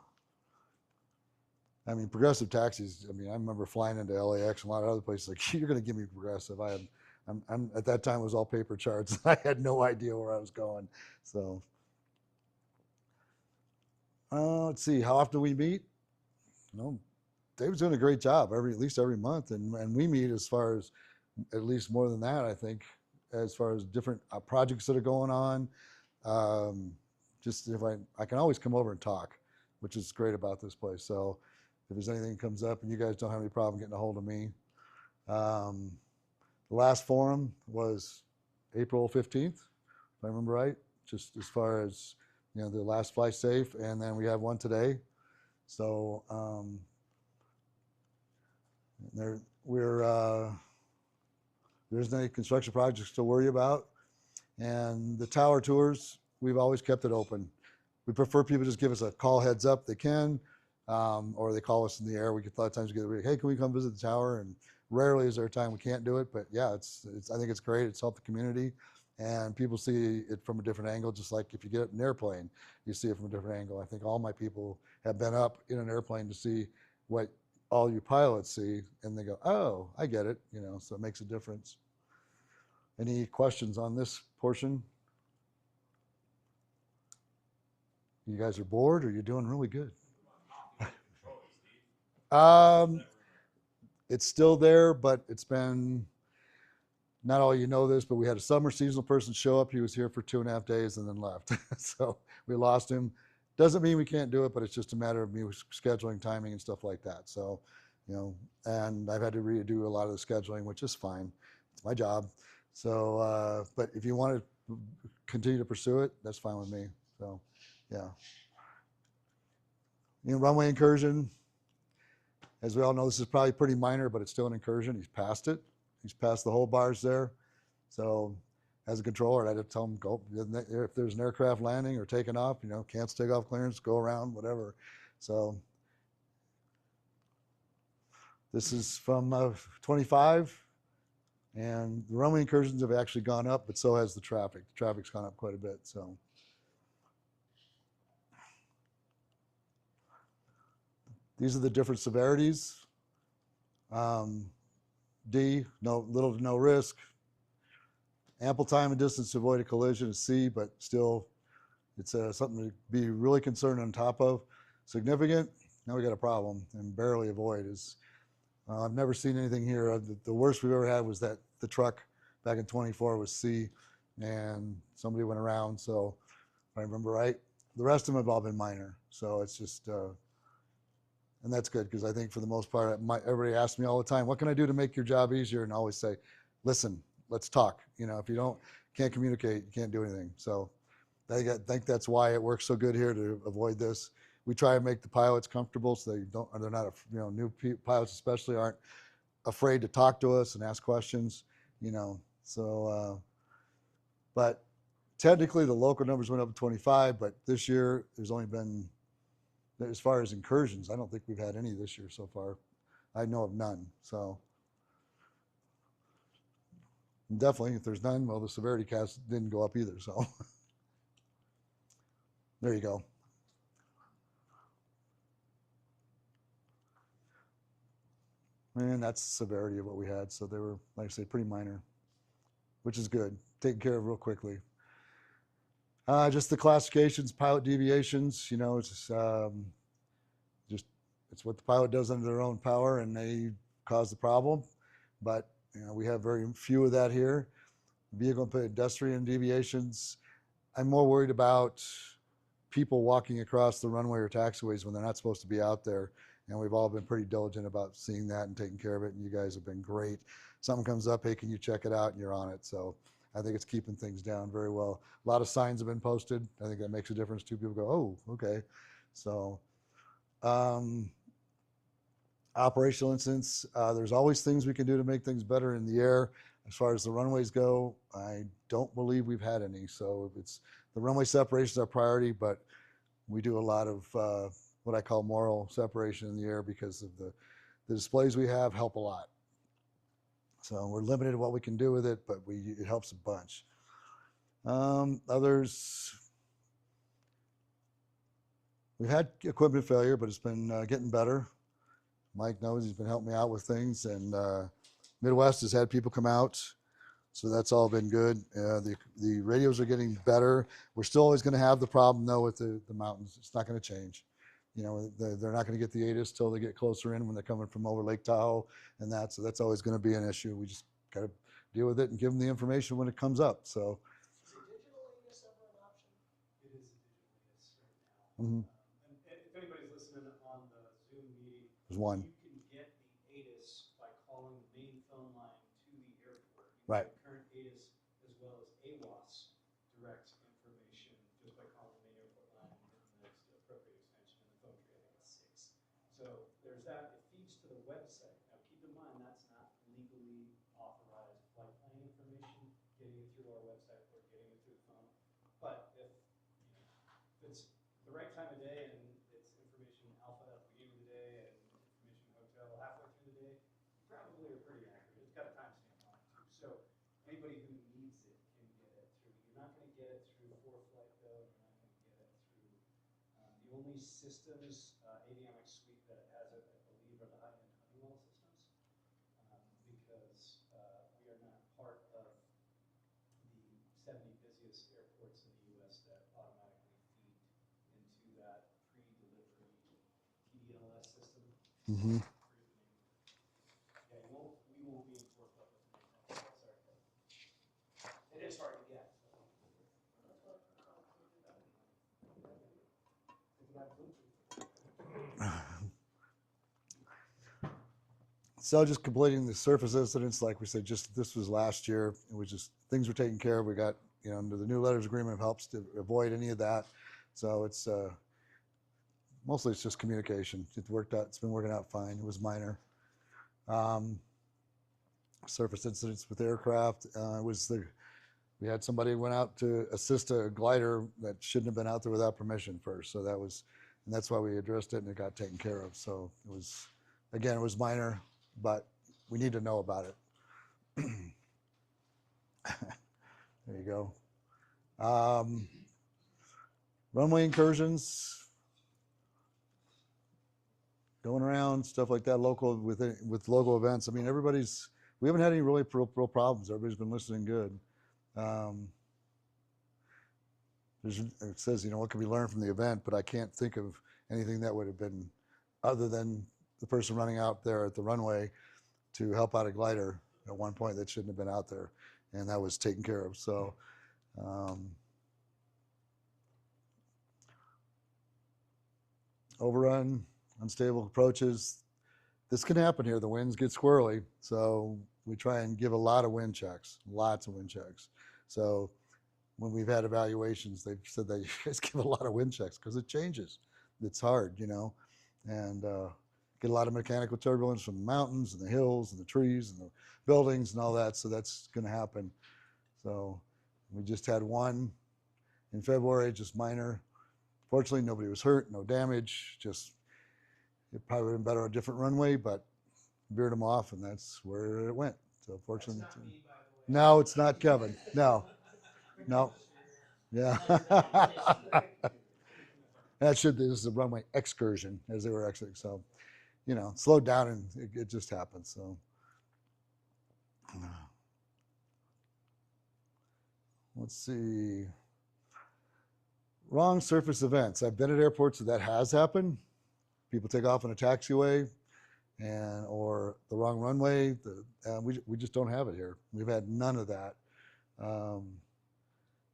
Speaker 2: I mean, progressive taxis. I mean, I remember flying into LAX and a lot of other places. Like, you're going to give me progressive. I'm at that time it was all paper charts. I had no idea where I was going. So, let's see. How often we meet? David's doing a great job at least every month, and we meet as far as at least more than that. I think as far as different projects that are going on. Just if I can always come over and talk, which is great about this place. So if there's anything that comes up and you guys don't have any problem getting a hold of me. The last forum was April 15th, if I remember right, just as far as, the last fly safe. And then we have one today. So there isn't any construction projects to worry about. And the tower tours, we've always kept it open. We prefer people just give us a call heads up they can, or they call us in the air. We get a lot of times we get, hey, can we come visit the tower? And rarely is there a time we can't do it, but yeah, I think it's great. It's helped the community, and people see it from a different angle. Just like if you get an airplane, you see it from a different angle. I think all my people have been up in an airplane to see what all you pilots see, and they go, oh, I get it. So it makes a difference. Any questions on this portion? You guys are bored, or you're doing really good? It's still there, but it's been, not all this, but we had a summer seasonal person show up. He was here for 2.5 days and then left. So we lost him. Doesn't mean we can't do it, but it's just a matter of me scheduling, timing, and stuff like that. So, and I've had to redo a lot of the scheduling, which is fine. It's my job. So, but if you want to continue to pursue it, that's fine with me. So, yeah. Runway incursion. As we all know, this is probably pretty minor, but it's still an incursion. He's passed it. He's passed the whole bars there. So, as a controller, I had to tell him, go. If there's an aircraft landing or taking off, cancel takeoff clearance, go around, whatever. So, this is from 25. And the runway incursions have actually gone up, but so has the traffic. The traffic's gone up quite a bit. So these are the different severities. D, little to no risk. Ample time and distance to avoid a collision is C, but still it's something to be really concerned on top of. Significant, now we got a problem, and barely avoid is, I've never seen anything here. The worst we've ever had was that the truck back in 24 was C, and somebody went around. So if I remember right, the rest of them have all been minor. So it's just, and that's good because I think for the most part, everybody asks me all the time, what can I do to make your job easier? And I always say, listen, let's talk. If you can't communicate, you can't do anything. So think that's why it works so good here to avoid this. We try and make the pilots comfortable so they're not, new pilots especially aren't afraid to talk to us and ask questions, so, but technically the local numbers went up to 25, but this year there's only been, as far as incursions, I don't think we've had any this year so far. I know of none, so. Definitely, if there's none, well, the severity cast didn't go up either, so. There you go. And that's the severity of what we had. So they were, like I say, pretty minor, which is good. Taken care of real quickly. Just the classifications, pilot deviations, it's what the pilot does under their own power and they cause the problem. But, we have very few of that here. Vehicle and pedestrian deviations. I'm more worried about people walking across the runway or taxiways when they're not supposed to be out there. And we've all been pretty diligent about seeing that and taking care of it. And you guys have been great. Something comes up, hey, can you check it out? And you're on it. So I think it's keeping things down very well. A lot of signs have been posted. I think that makes a difference too. People go, oh, okay. So operational incidents, there's always things we can do to make things better in the air. As far as the runways go, I don't believe we've had any. So it's the runway separation is our priority, but we do a lot of what I call moral separation in the air because of the displays we have help a lot. So we're limited to what we can do with it, but it helps a bunch. Others, we've had equipment failure, but it's been getting better. Mike knows he's been helping me out with things, and Midwest has had people come out. So that's all been good. The radios are getting better. We're still always going to have the problem though with the mountains. It's not going to change. They're not going to get the ATIS till they get closer in when they're coming from over Lake Tahoe and that. So that's always going to be an issue. We just got to deal with it and give them the information when it comes up. So.
Speaker 5: Is a digital ATIS ever an option?
Speaker 4: It is a digital ATIS right now.
Speaker 2: Mm-hmm.
Speaker 4: And if anybody's listening on the Zoom meeting,
Speaker 2: There's one.
Speaker 4: you can get the ATIS by calling the main phone line to the airport. You can
Speaker 2: Right.
Speaker 4: get current ATIS as well as AWAS direct information just by calling the main airport line and hitting the appropriate extension in the phone tree. I think it's 6. So there's that. It feeds to the website. Now keep in mind that's not legally authorized flight plan information, getting it through our website or getting it through the phone. But if it's the right time of day and it's information alpha at the beginning of the day and information hotel halfway through the day, you probably are pretty accurate. It's got a timestamp on it too. So anybody who needs it can get it through. You're not going to get it through ForeFlight though. You're not going to get it through the only systems, avionics suite that it has it, I believe, are the high-end Honeywell systems, because we are not part of the 70 busiest airports in the U.S. that automatically feed into that pre-delivery TDLS system.
Speaker 2: Mm-hmm.
Speaker 4: Yeah, we won't be in ForeFlight with the name. Sorry.
Speaker 5: It is hard to get.
Speaker 2: So just completing the surface incidents, like we said, this was last year. It was just things were taken care of. We got, under the new letters agreement helps to avoid any of that. So it's mostly it's just communication. It worked out. It's been working out fine. It was minor. Surface incidents with aircraft. We had somebody who went out to assist a glider that shouldn't have been out there without permission first. So that's why we addressed it and it got taken care of. So it was minor, but we need to know about it. There you go. Runway incursions, going around, stuff like that, local with local events. I mean, we haven't had any really real problems. Everybody's been listening good. It says, what can be learned from the event, but I can't think of anything that would have been other than the person running out there at the runway to help out a glider at one point that shouldn't have been out there, and that was taken care of. So overrun, unstable approaches. This can happen here. The winds get squirrely, so we try and give a lot of wind checks, lots of wind checks. So when we've had evaluations, they've said that you guys give a lot of wind checks because it changes. It's hard, and get a lot of mechanical turbulence from the mountains and the hills and the trees and the buildings and all that. So that's going to happen. So we just had one in February, just minor. Fortunately, nobody was hurt, no damage. Just it probably would have been better on a different runway, but veered them off, and that's where it went. So fortunately,
Speaker 5: That's not me, by the way.
Speaker 2: no, it's not Kevin. No, no, yeah. This is a runway excursion as they were exiting. So, slowed down and it just happened. So, let's see. Wrong surface events. I've been at airports that has happened. People take off on a taxiway or the wrong runway. We just don't have it here. We've had none of that.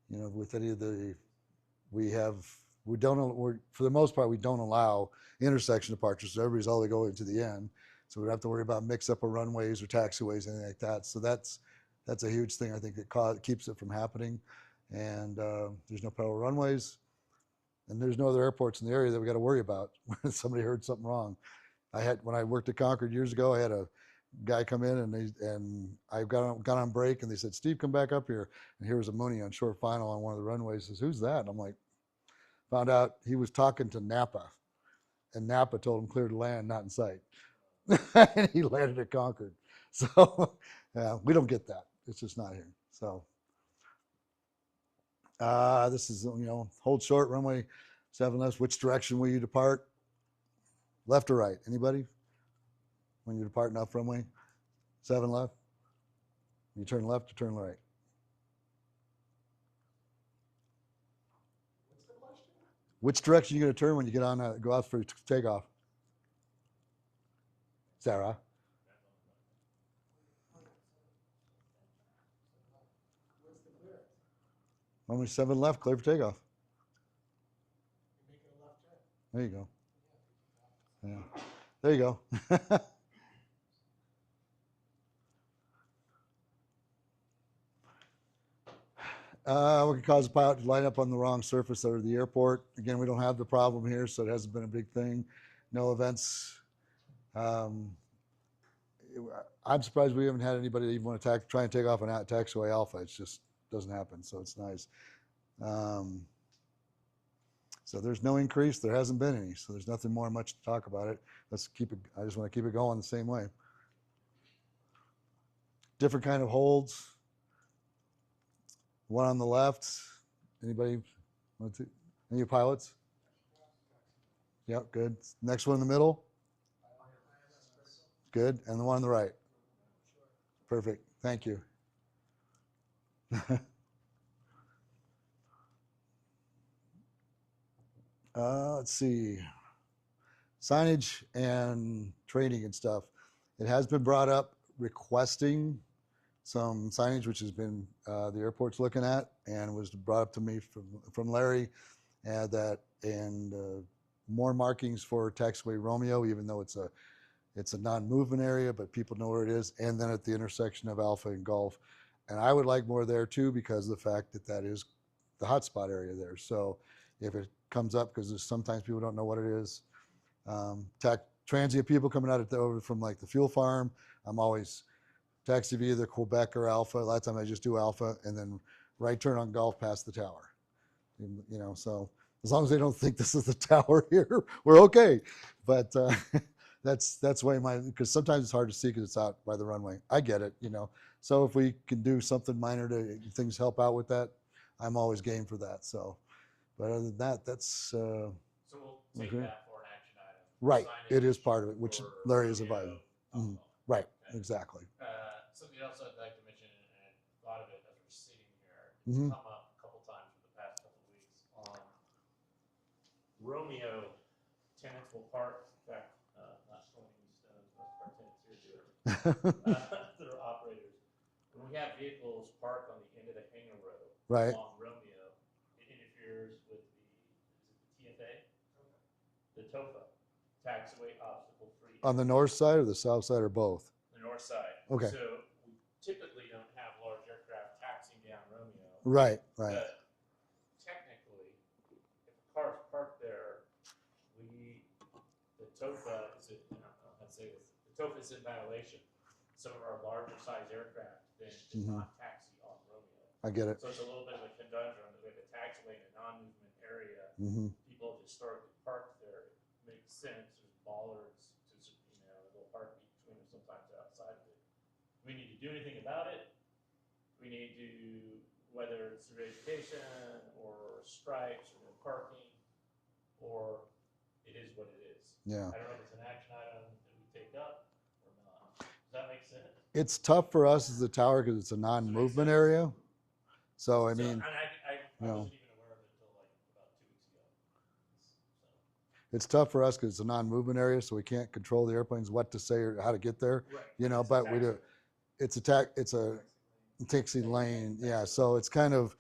Speaker 2: With any of for the most part, we don't allow intersection departures. So everybody's all going to the end. So we don't have to worry about mix up of runways or taxiways, anything like that. So that's a huge thing. I think that keeps it from happening. And there's no parallel runways. And there's no other airports in the area that we got to worry about when somebody heard something wrong. When I worked at Concord years ago, I had a guy come in and I got on break and they said, "Steve, come back up here." And here was a Mooney on short final on one of the runways. He says, "Who's that?" And I'm like, found out he was talking to Napa, and Napa told him clear to land, not in sight. And he landed at Concord. So we don't get that. It's just not here. So this is, hold short, runway 7 left. Which direction will you depart? Left or right? Anybody? When you depart off runway 7 left? You turn left or turn right?
Speaker 10: What's the question?
Speaker 2: Which direction are you going to turn when you go out for takeoff? Sarah?
Speaker 10: What's the clearance?
Speaker 2: Runway 7 left, clear for takeoff.
Speaker 10: You're making a left turn.
Speaker 2: There you go. Yeah. There you go. What could cause a pilot to line up on the wrong surface of the airport? Again, we don't have the problem here, so it hasn't been a big thing. No events. I'm surprised we haven't had anybody that even want to try and take off an taxiway Alpha. It just doesn't happen, so it's nice. So there's no increase. There hasn't been any, so there's nothing more much to talk about it. I just want to keep it going the same way. Different kind of holds. One on the left. Anybody? Any pilots? Yep, good. Next one in the middle. Good. And the one on the right. Perfect. Thank you. Let's see. Signage and training and stuff. It has been brought up requesting some signage, which has been the airport's looking at, and was brought up to me from Larry, and more markings for taxiway Romeo, even though it's a non-movement area, but people know where it is, and then at the intersection of Alpha and Gulf. And I would like more there too, because of the fact that is the hotspot area there. So if it comes up, because sometimes people don't know what it is, transient people coming out over from like the fuel farm, I'm always taxi via either Quebec or Alpha. A lot of times I just do Alpha and then right turn on Gulf past the tower. So as long as they don't think this is the tower here, we're okay. But that's why because sometimes it's hard to see because it's out by the runway. I get it, So if we can do something minor to things help out with that, I'm always game for that. So, but other than that, that's.
Speaker 6: So we'll take
Speaker 2: okay.
Speaker 6: that for an action item.
Speaker 2: Right,
Speaker 6: Signage
Speaker 2: it is part of it, which
Speaker 6: for
Speaker 2: Larry is
Speaker 6: Romeo,
Speaker 2: advising.
Speaker 6: Alpha.
Speaker 2: Right,
Speaker 6: Okay.
Speaker 2: exactly.
Speaker 6: Something else I'd like to mention, and a lot of it as we're sitting here, it's
Speaker 2: Mhm.
Speaker 6: come up a couple times in the past couple weeks on Romeo. Tenants will park, in fact, not throwing any stones, most of our tenants here do it. That are operators. When we have vehicles parked on the end of the hangar road
Speaker 2: Right.
Speaker 6: along Romeo, it interferes with the TFA, the TOFA, taxiway obstacle free.
Speaker 2: On the north side or the south side or both?
Speaker 6: The north side.
Speaker 2: Okay.
Speaker 6: So we typically don't have large aircraft taxiing down Romeo
Speaker 2: Right, right.
Speaker 6: But technically, if a car's parked there, the TOFA is, I don't know how to say this, the TOFA is in violation. Some of our larger size aircraft then did
Speaker 2: Mhm.
Speaker 6: not taxi on Romeo.
Speaker 2: I get it.
Speaker 6: So it's a little bit of a conundrum that we have a taxiway in a non-movement area.
Speaker 2: Hmm.
Speaker 6: People have historically parked there. It makes sense. There's bollards, a little heartbeat between them sometimes outside of it. Do we need to do anything about it? We need to, whether it's through education or stripes or no parking, or it is what it is.
Speaker 2: Yeah.
Speaker 6: I don't know if it's an action item that we take up or not. Does that make sense?
Speaker 2: It's tough for us as a tower because it's a non-movement area. So I mean,
Speaker 6: and I
Speaker 2: no.
Speaker 6: wasn't even aware of it until like about 2 weeks ago.
Speaker 2: It's tough for us because it's a non-movement area, so we can't control the airplanes what to say or how to get there.
Speaker 6: Right.
Speaker 2: You know,
Speaker 6: It's a
Speaker 2: but we do.
Speaker 6: taxiway.
Speaker 2: It's a taxi lane. Yeah. So it's kind of.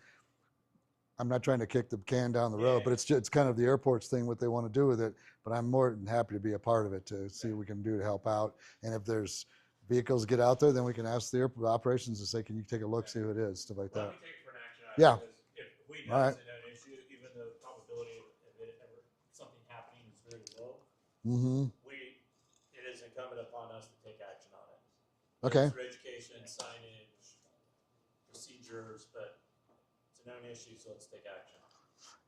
Speaker 2: I'm not trying to kick the can down the road, but it's kind of the airport's thing, what they want to do with it. But I'm more than happy to be a part of it to see what we can do to help out. And if there's vehicles get out there, then we can ask the airport operations to say, can you take a look, see who it is, stuff like
Speaker 6: Let
Speaker 2: that.
Speaker 6: me take it for an action item.
Speaker 2: Yeah.
Speaker 6: Because if we
Speaker 2: All right.
Speaker 6: notice an issue, even though the probability of it ever something happening is very low,
Speaker 2: Mm-hmm.
Speaker 6: it is incumbent upon us to take action on it.
Speaker 2: Okay.
Speaker 6: Through education, signage, procedures, but it's a known issue, so let's take action.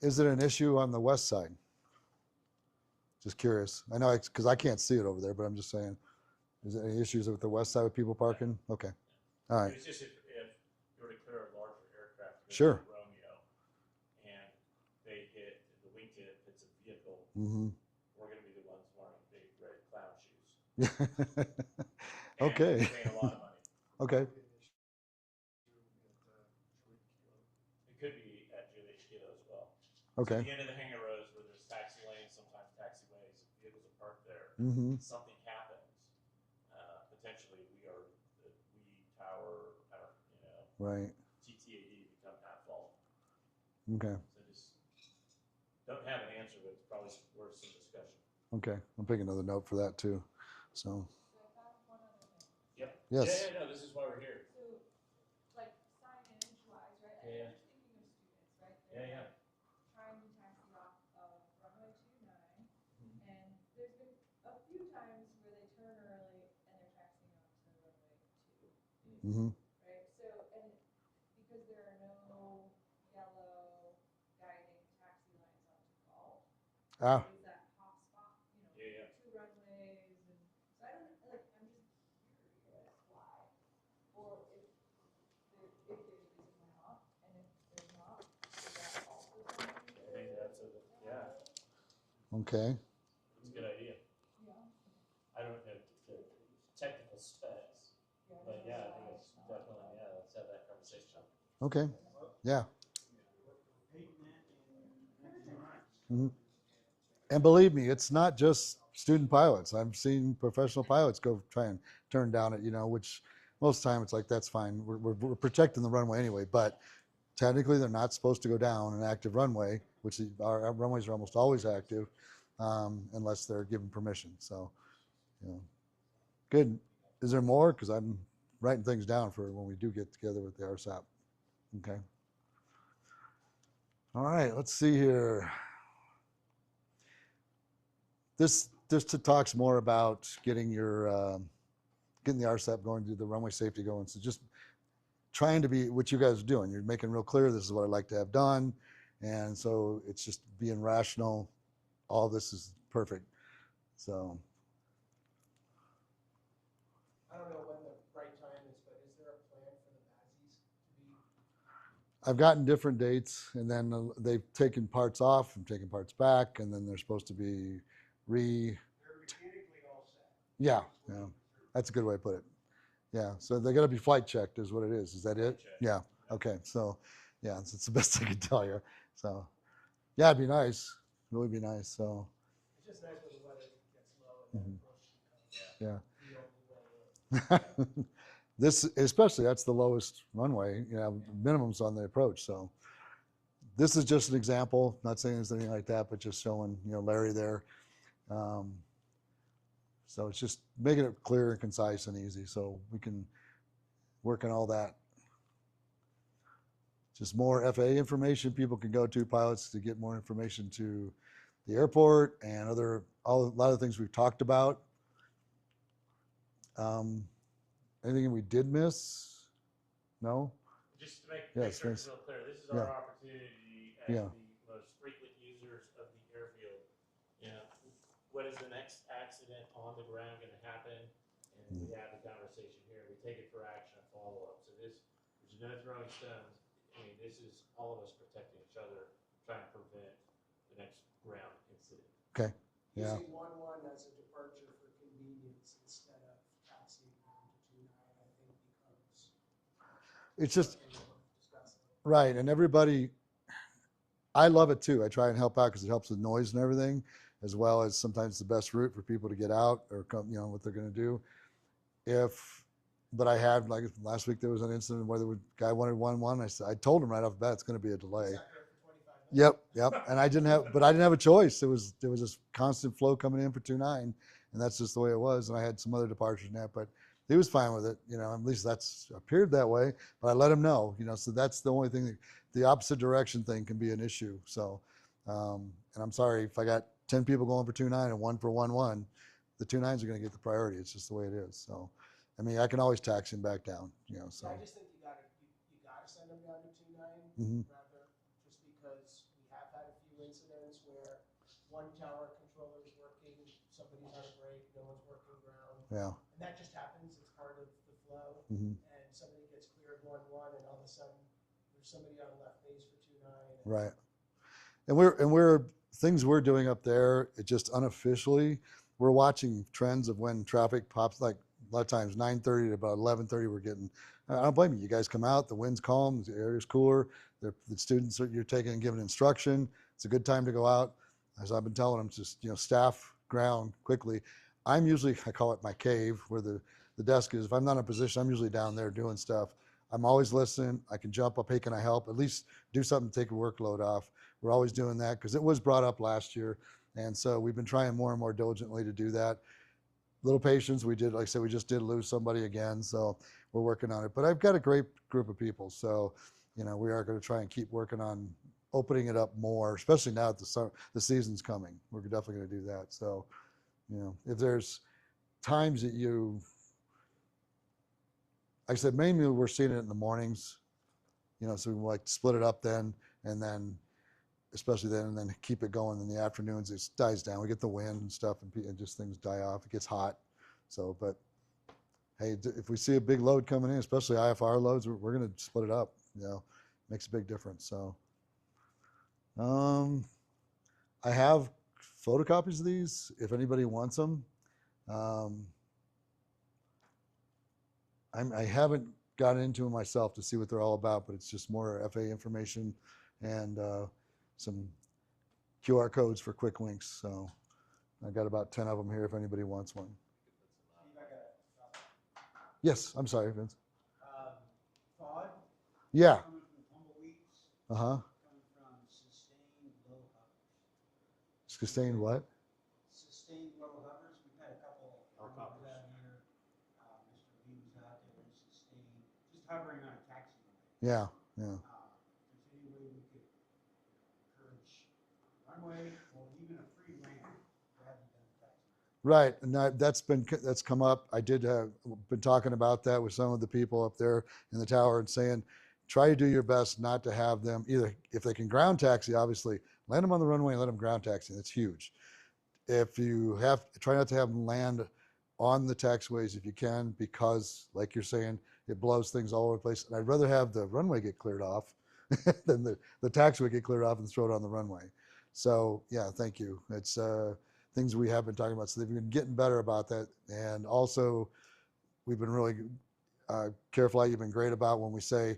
Speaker 2: Is it an issue on the west side? Just curious. I know because I can't see it over there, but I'm just saying, is there any issues with the west side with people parking? Okay. All right.
Speaker 6: It's just if you were to clear a larger aircraft to go
Speaker 2: Sure.
Speaker 6: to Romeo and they hit, the wingtip hits a vehicle,
Speaker 2: Mm-hmm.
Speaker 6: we're going to be the ones wearing big red clown shoes.
Speaker 2: Okay.
Speaker 6: And paying a lot of money.
Speaker 2: Okay.
Speaker 6: It could be at Juliet Kilo as well.
Speaker 2: Okay.
Speaker 6: So the end of the hangar roads where there's taxi lanes, sometimes taxiways, if vehicles are parked there,
Speaker 2: Mm-hmm.
Speaker 6: something happens, potentially we tower,
Speaker 2: Right.
Speaker 6: TTAD become at fault.
Speaker 2: Okay.
Speaker 6: So just don't have an answer, but it's probably worth some discussion.
Speaker 2: Okay. I'm taking another note for that too. So.
Speaker 6: Yep.
Speaker 2: Yes.
Speaker 6: Yeah, no, this is why we're here.
Speaker 7: So, like signage wise, right?
Speaker 6: Yeah.
Speaker 7: I'm just thinking of students, right?
Speaker 6: Yeah.
Speaker 7: Trying to taxi off of runway 29,
Speaker 6: Mhm.
Speaker 7: and there's been a few times where they turn early and they're taxiing off to runway 2,
Speaker 2: Mm-hmm.
Speaker 7: right? So, and because there are no yellow guiding taxi lines up to golf,
Speaker 2: Ah.
Speaker 7: is that hot spot,
Speaker 6: Yeah.
Speaker 7: 2 runways, and so I don't, like, I'm just curious why, or if there's a reason why not, and if there's not, is that also something?
Speaker 6: I think that's yeah,
Speaker 2: Okay.
Speaker 6: it's a good idea.
Speaker 7: Yeah.
Speaker 6: I don't know the technical specs, but yeah, I think it's definitely, let's have that conversation.
Speaker 2: Okay. Yeah. Mm-hmm. And believe me, it's not just student pilots. I've seen professional pilots go try and turn down it, which most of the time it's like, that's fine. We're protecting the runway anyway, but technically they're not supposed to go down an active runway, which our runways are almost always active, unless they're given permission. So, good. Is there more? Because I'm writing things down for when we do get together with the RSAT. Okay. All right, let's see here. This talks more about getting getting the RSAP going, do the runway safety going. So just trying to be what you guys are doing. You're making real clear, this is what I'd like to have done. And so it's just being rational. All this is perfect. So.
Speaker 5: I don't know when the right time is, but is there a plan for the BASIs to be?
Speaker 2: I've gotten different dates, and then they've taken parts off and taken parts back, and then they're supposed to be
Speaker 3: They're mechanically all set.
Speaker 2: Yeah, that's a good way to put it. Yeah, so they got to be flight checked, is what it is. Is that it? Yeah. Okay. So, yeah, it's the best I can tell you. So, yeah, it'd be nice. Really be nice. So.
Speaker 5: It's just nice when the weather gets low and
Speaker 2: Mm-hmm.
Speaker 5: that approach becomes the only way in.
Speaker 2: This, especially, that's the lowest runway. Minimums on the approach. So, this is just an example. Not saying there's anything like that, but just showing Larry there. So it's just making it clear and concise and easy, so we can work on all that. just more FAA information people can go to, pilots to get more information to the airport and a lot of things we've talked about. Anything we did miss? No?
Speaker 6: Just to make
Speaker 2: Yes,
Speaker 6: sure
Speaker 2: Vince.
Speaker 6: it's real clear, this is
Speaker 2: Yeah.
Speaker 6: our opportunity as
Speaker 2: Yeah.
Speaker 6: the most frequent users of the airfield. You know, what is the next accident on the ground going to happen? And we have the conversation here. We take it for action and follow up. So there's no throwing stones. I mean, this is all of us protecting each other, trying to prevent the next ground incident.
Speaker 2: Okay. Yeah.
Speaker 5: Using 1-1 as a departure for convenience instead of taxiing down to 2-9, I think becomes.
Speaker 2: It's just,
Speaker 5: something worth discussing.
Speaker 2: right. And everybody, I love it too. I try and help out because it helps with noise and everything, as well as sometimes the best route for people to get out or come, what they're going to do. But I had, like last week, there was an incident where the guy wanted 1-1. I told him right off the bat, it's going to be a delay.
Speaker 5: Sat there for 25 minutes.
Speaker 2: Yep. And I didn't have a choice. There was this constant flow coming in for 2-9, and that's just the way it was. And I had some other departures in that, but he was fine with it. At least that's appeared that way. But I let him know. So that's the only thing. The opposite direction thing can be an issue. So, and I'm sorry if I got 10 people going for 2-9 and 1 for 1-1. The 2-9s are going to get the priority. It's just the way it is. So, I mean, I can always tax him back down. So.
Speaker 5: Yeah, I just think you gotta send them down to 2-9
Speaker 2: Mhm.
Speaker 5: rather, just because we have had a few incidents where one tower controller is working, somebody's on a break, no one's working ground.
Speaker 2: Yeah.
Speaker 5: And that just happens, it's part of the flow.
Speaker 2: Mhm.
Speaker 5: And somebody gets cleared 1-1 and all of a sudden there's somebody on left base for 2-9.
Speaker 2: Right. And we're things we're doing up there, it just unofficially, we're watching trends of when traffic pops, like a lot of times 9:30 to about 11:30 we're getting, I don't blame you. You guys come out, the wind's calm, the area's cooler, the students you're taking and giving instruction. It's a good time to go out. As I've been telling them, just, staff ground quickly. I call it my cave where the desk is. If I'm not in a position, I'm usually down there doing stuff. I'm always listening. I can jump up. Hey, can I help? At least do something to take a workload off. We're always doing that because it was brought up last year. And so we've been trying more and more diligently to do that. Little patience. Like I said, we just did lose somebody again. So we're working on it. But I've got a great group of people. So, we are going to try and keep working on opening it up more, especially now that the season's coming. We're definitely going to do that. So, if there's times that like I said, mainly we're seeing it in the mornings, so we like to split it up then, and then, especially then, and then keep it going in the afternoons. It dies down. We get the wind and stuff, and just things die off. It gets hot. So, but hey, if we see a big load coming in, especially IFR loads, we're going to split it up. Makes a big difference. So, I have photocopies of these if anybody wants them. I haven't gotten into them myself to see what they're all about, but it's just more FA information and some QR codes for quick links. So I've got about 10 of them here if anybody wants one.
Speaker 3: Steve, I got
Speaker 2: Yes, I'm sorry, Vince.
Speaker 3: FOD.
Speaker 2: Yeah.
Speaker 3: Coming from tumbleweeds.
Speaker 2: Uh-huh.
Speaker 3: Coming from sustained low hovers.
Speaker 2: Sustained what?
Speaker 3: Sustained low hovers. We've had a couple helicopters out here. Mr. B was out there and sustained, just hovering on a taxiway.
Speaker 2: Yeah, yeah.
Speaker 3: If there's any way we could encourage runway or even a free land rather than a taxiway.
Speaker 2: Right, and that's come up. I did been talking about that with some of the people up there in the tower and saying, try to do your best not to have them either. If they can ground taxi, obviously, land them on the runway and let them ground taxi. That's huge. If you try not to have them land on the taxiways if you can, because like you're saying, it blows things all over the place. And I'd rather have the runway get cleared off than the taxiway get cleared off and throw it on the runway. So yeah, thank you. It's things we have been talking about. So they've been getting better about that. And also we've been really careful. You've been great about when we say,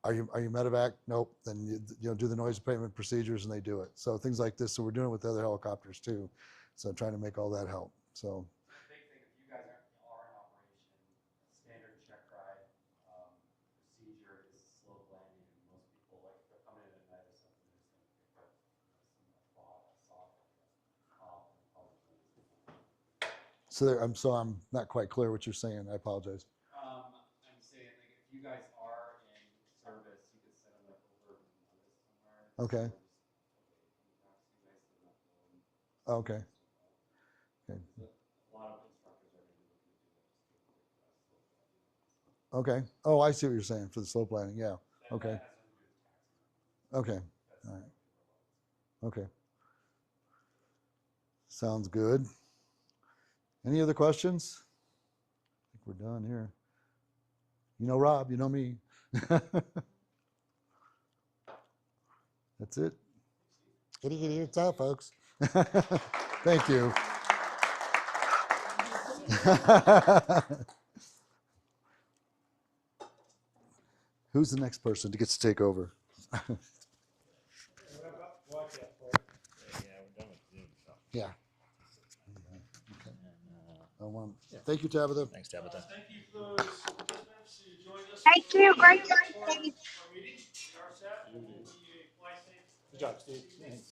Speaker 2: are you medevac? Nope. Then you do the noise abatement procedures and they do it. So things like this. So we're doing it with the other helicopters too. So trying to make all that help. So.
Speaker 11: Big thing, if you guys are in operation, standard check ride procedure is slow landing. And most people, like, if they're coming in at night or something, they're just going to pick up some soft.
Speaker 2: I'm not quite clear what you're saying. I apologize.
Speaker 11: I'm saying, like, if you guys are in service, you could set them up a
Speaker 2: Okay. Okay. Okay.
Speaker 11: A lot of instructors are going to be looking to do that, just do a quick slope.
Speaker 2: Okay. Oh, I see what you're saying for the slope planning. Yeah. Okay.
Speaker 11: That has nothing to do with taxing.
Speaker 2: Okay.
Speaker 11: That's
Speaker 2: All right.
Speaker 11: like
Speaker 2: Okay. Sounds good. Any other questions? I think we're done here. You know Rob, you know me. That's it. Kitty, kitty, it's out, folks. Thank you. Who's the next person that gets to take over?
Speaker 6: Watch out for it.
Speaker 1: Yeah, we're done with Zoom, so.
Speaker 2: Yeah.
Speaker 1: And,
Speaker 2: Thank you, Tabitha.
Speaker 1: thanks, Tabitha.
Speaker 6: Thank you for those participants who joined us.
Speaker 8: Thank you. Great job.
Speaker 6: For our meeting, the RSAT, will be a fly safe.
Speaker 4: Good job, Steve.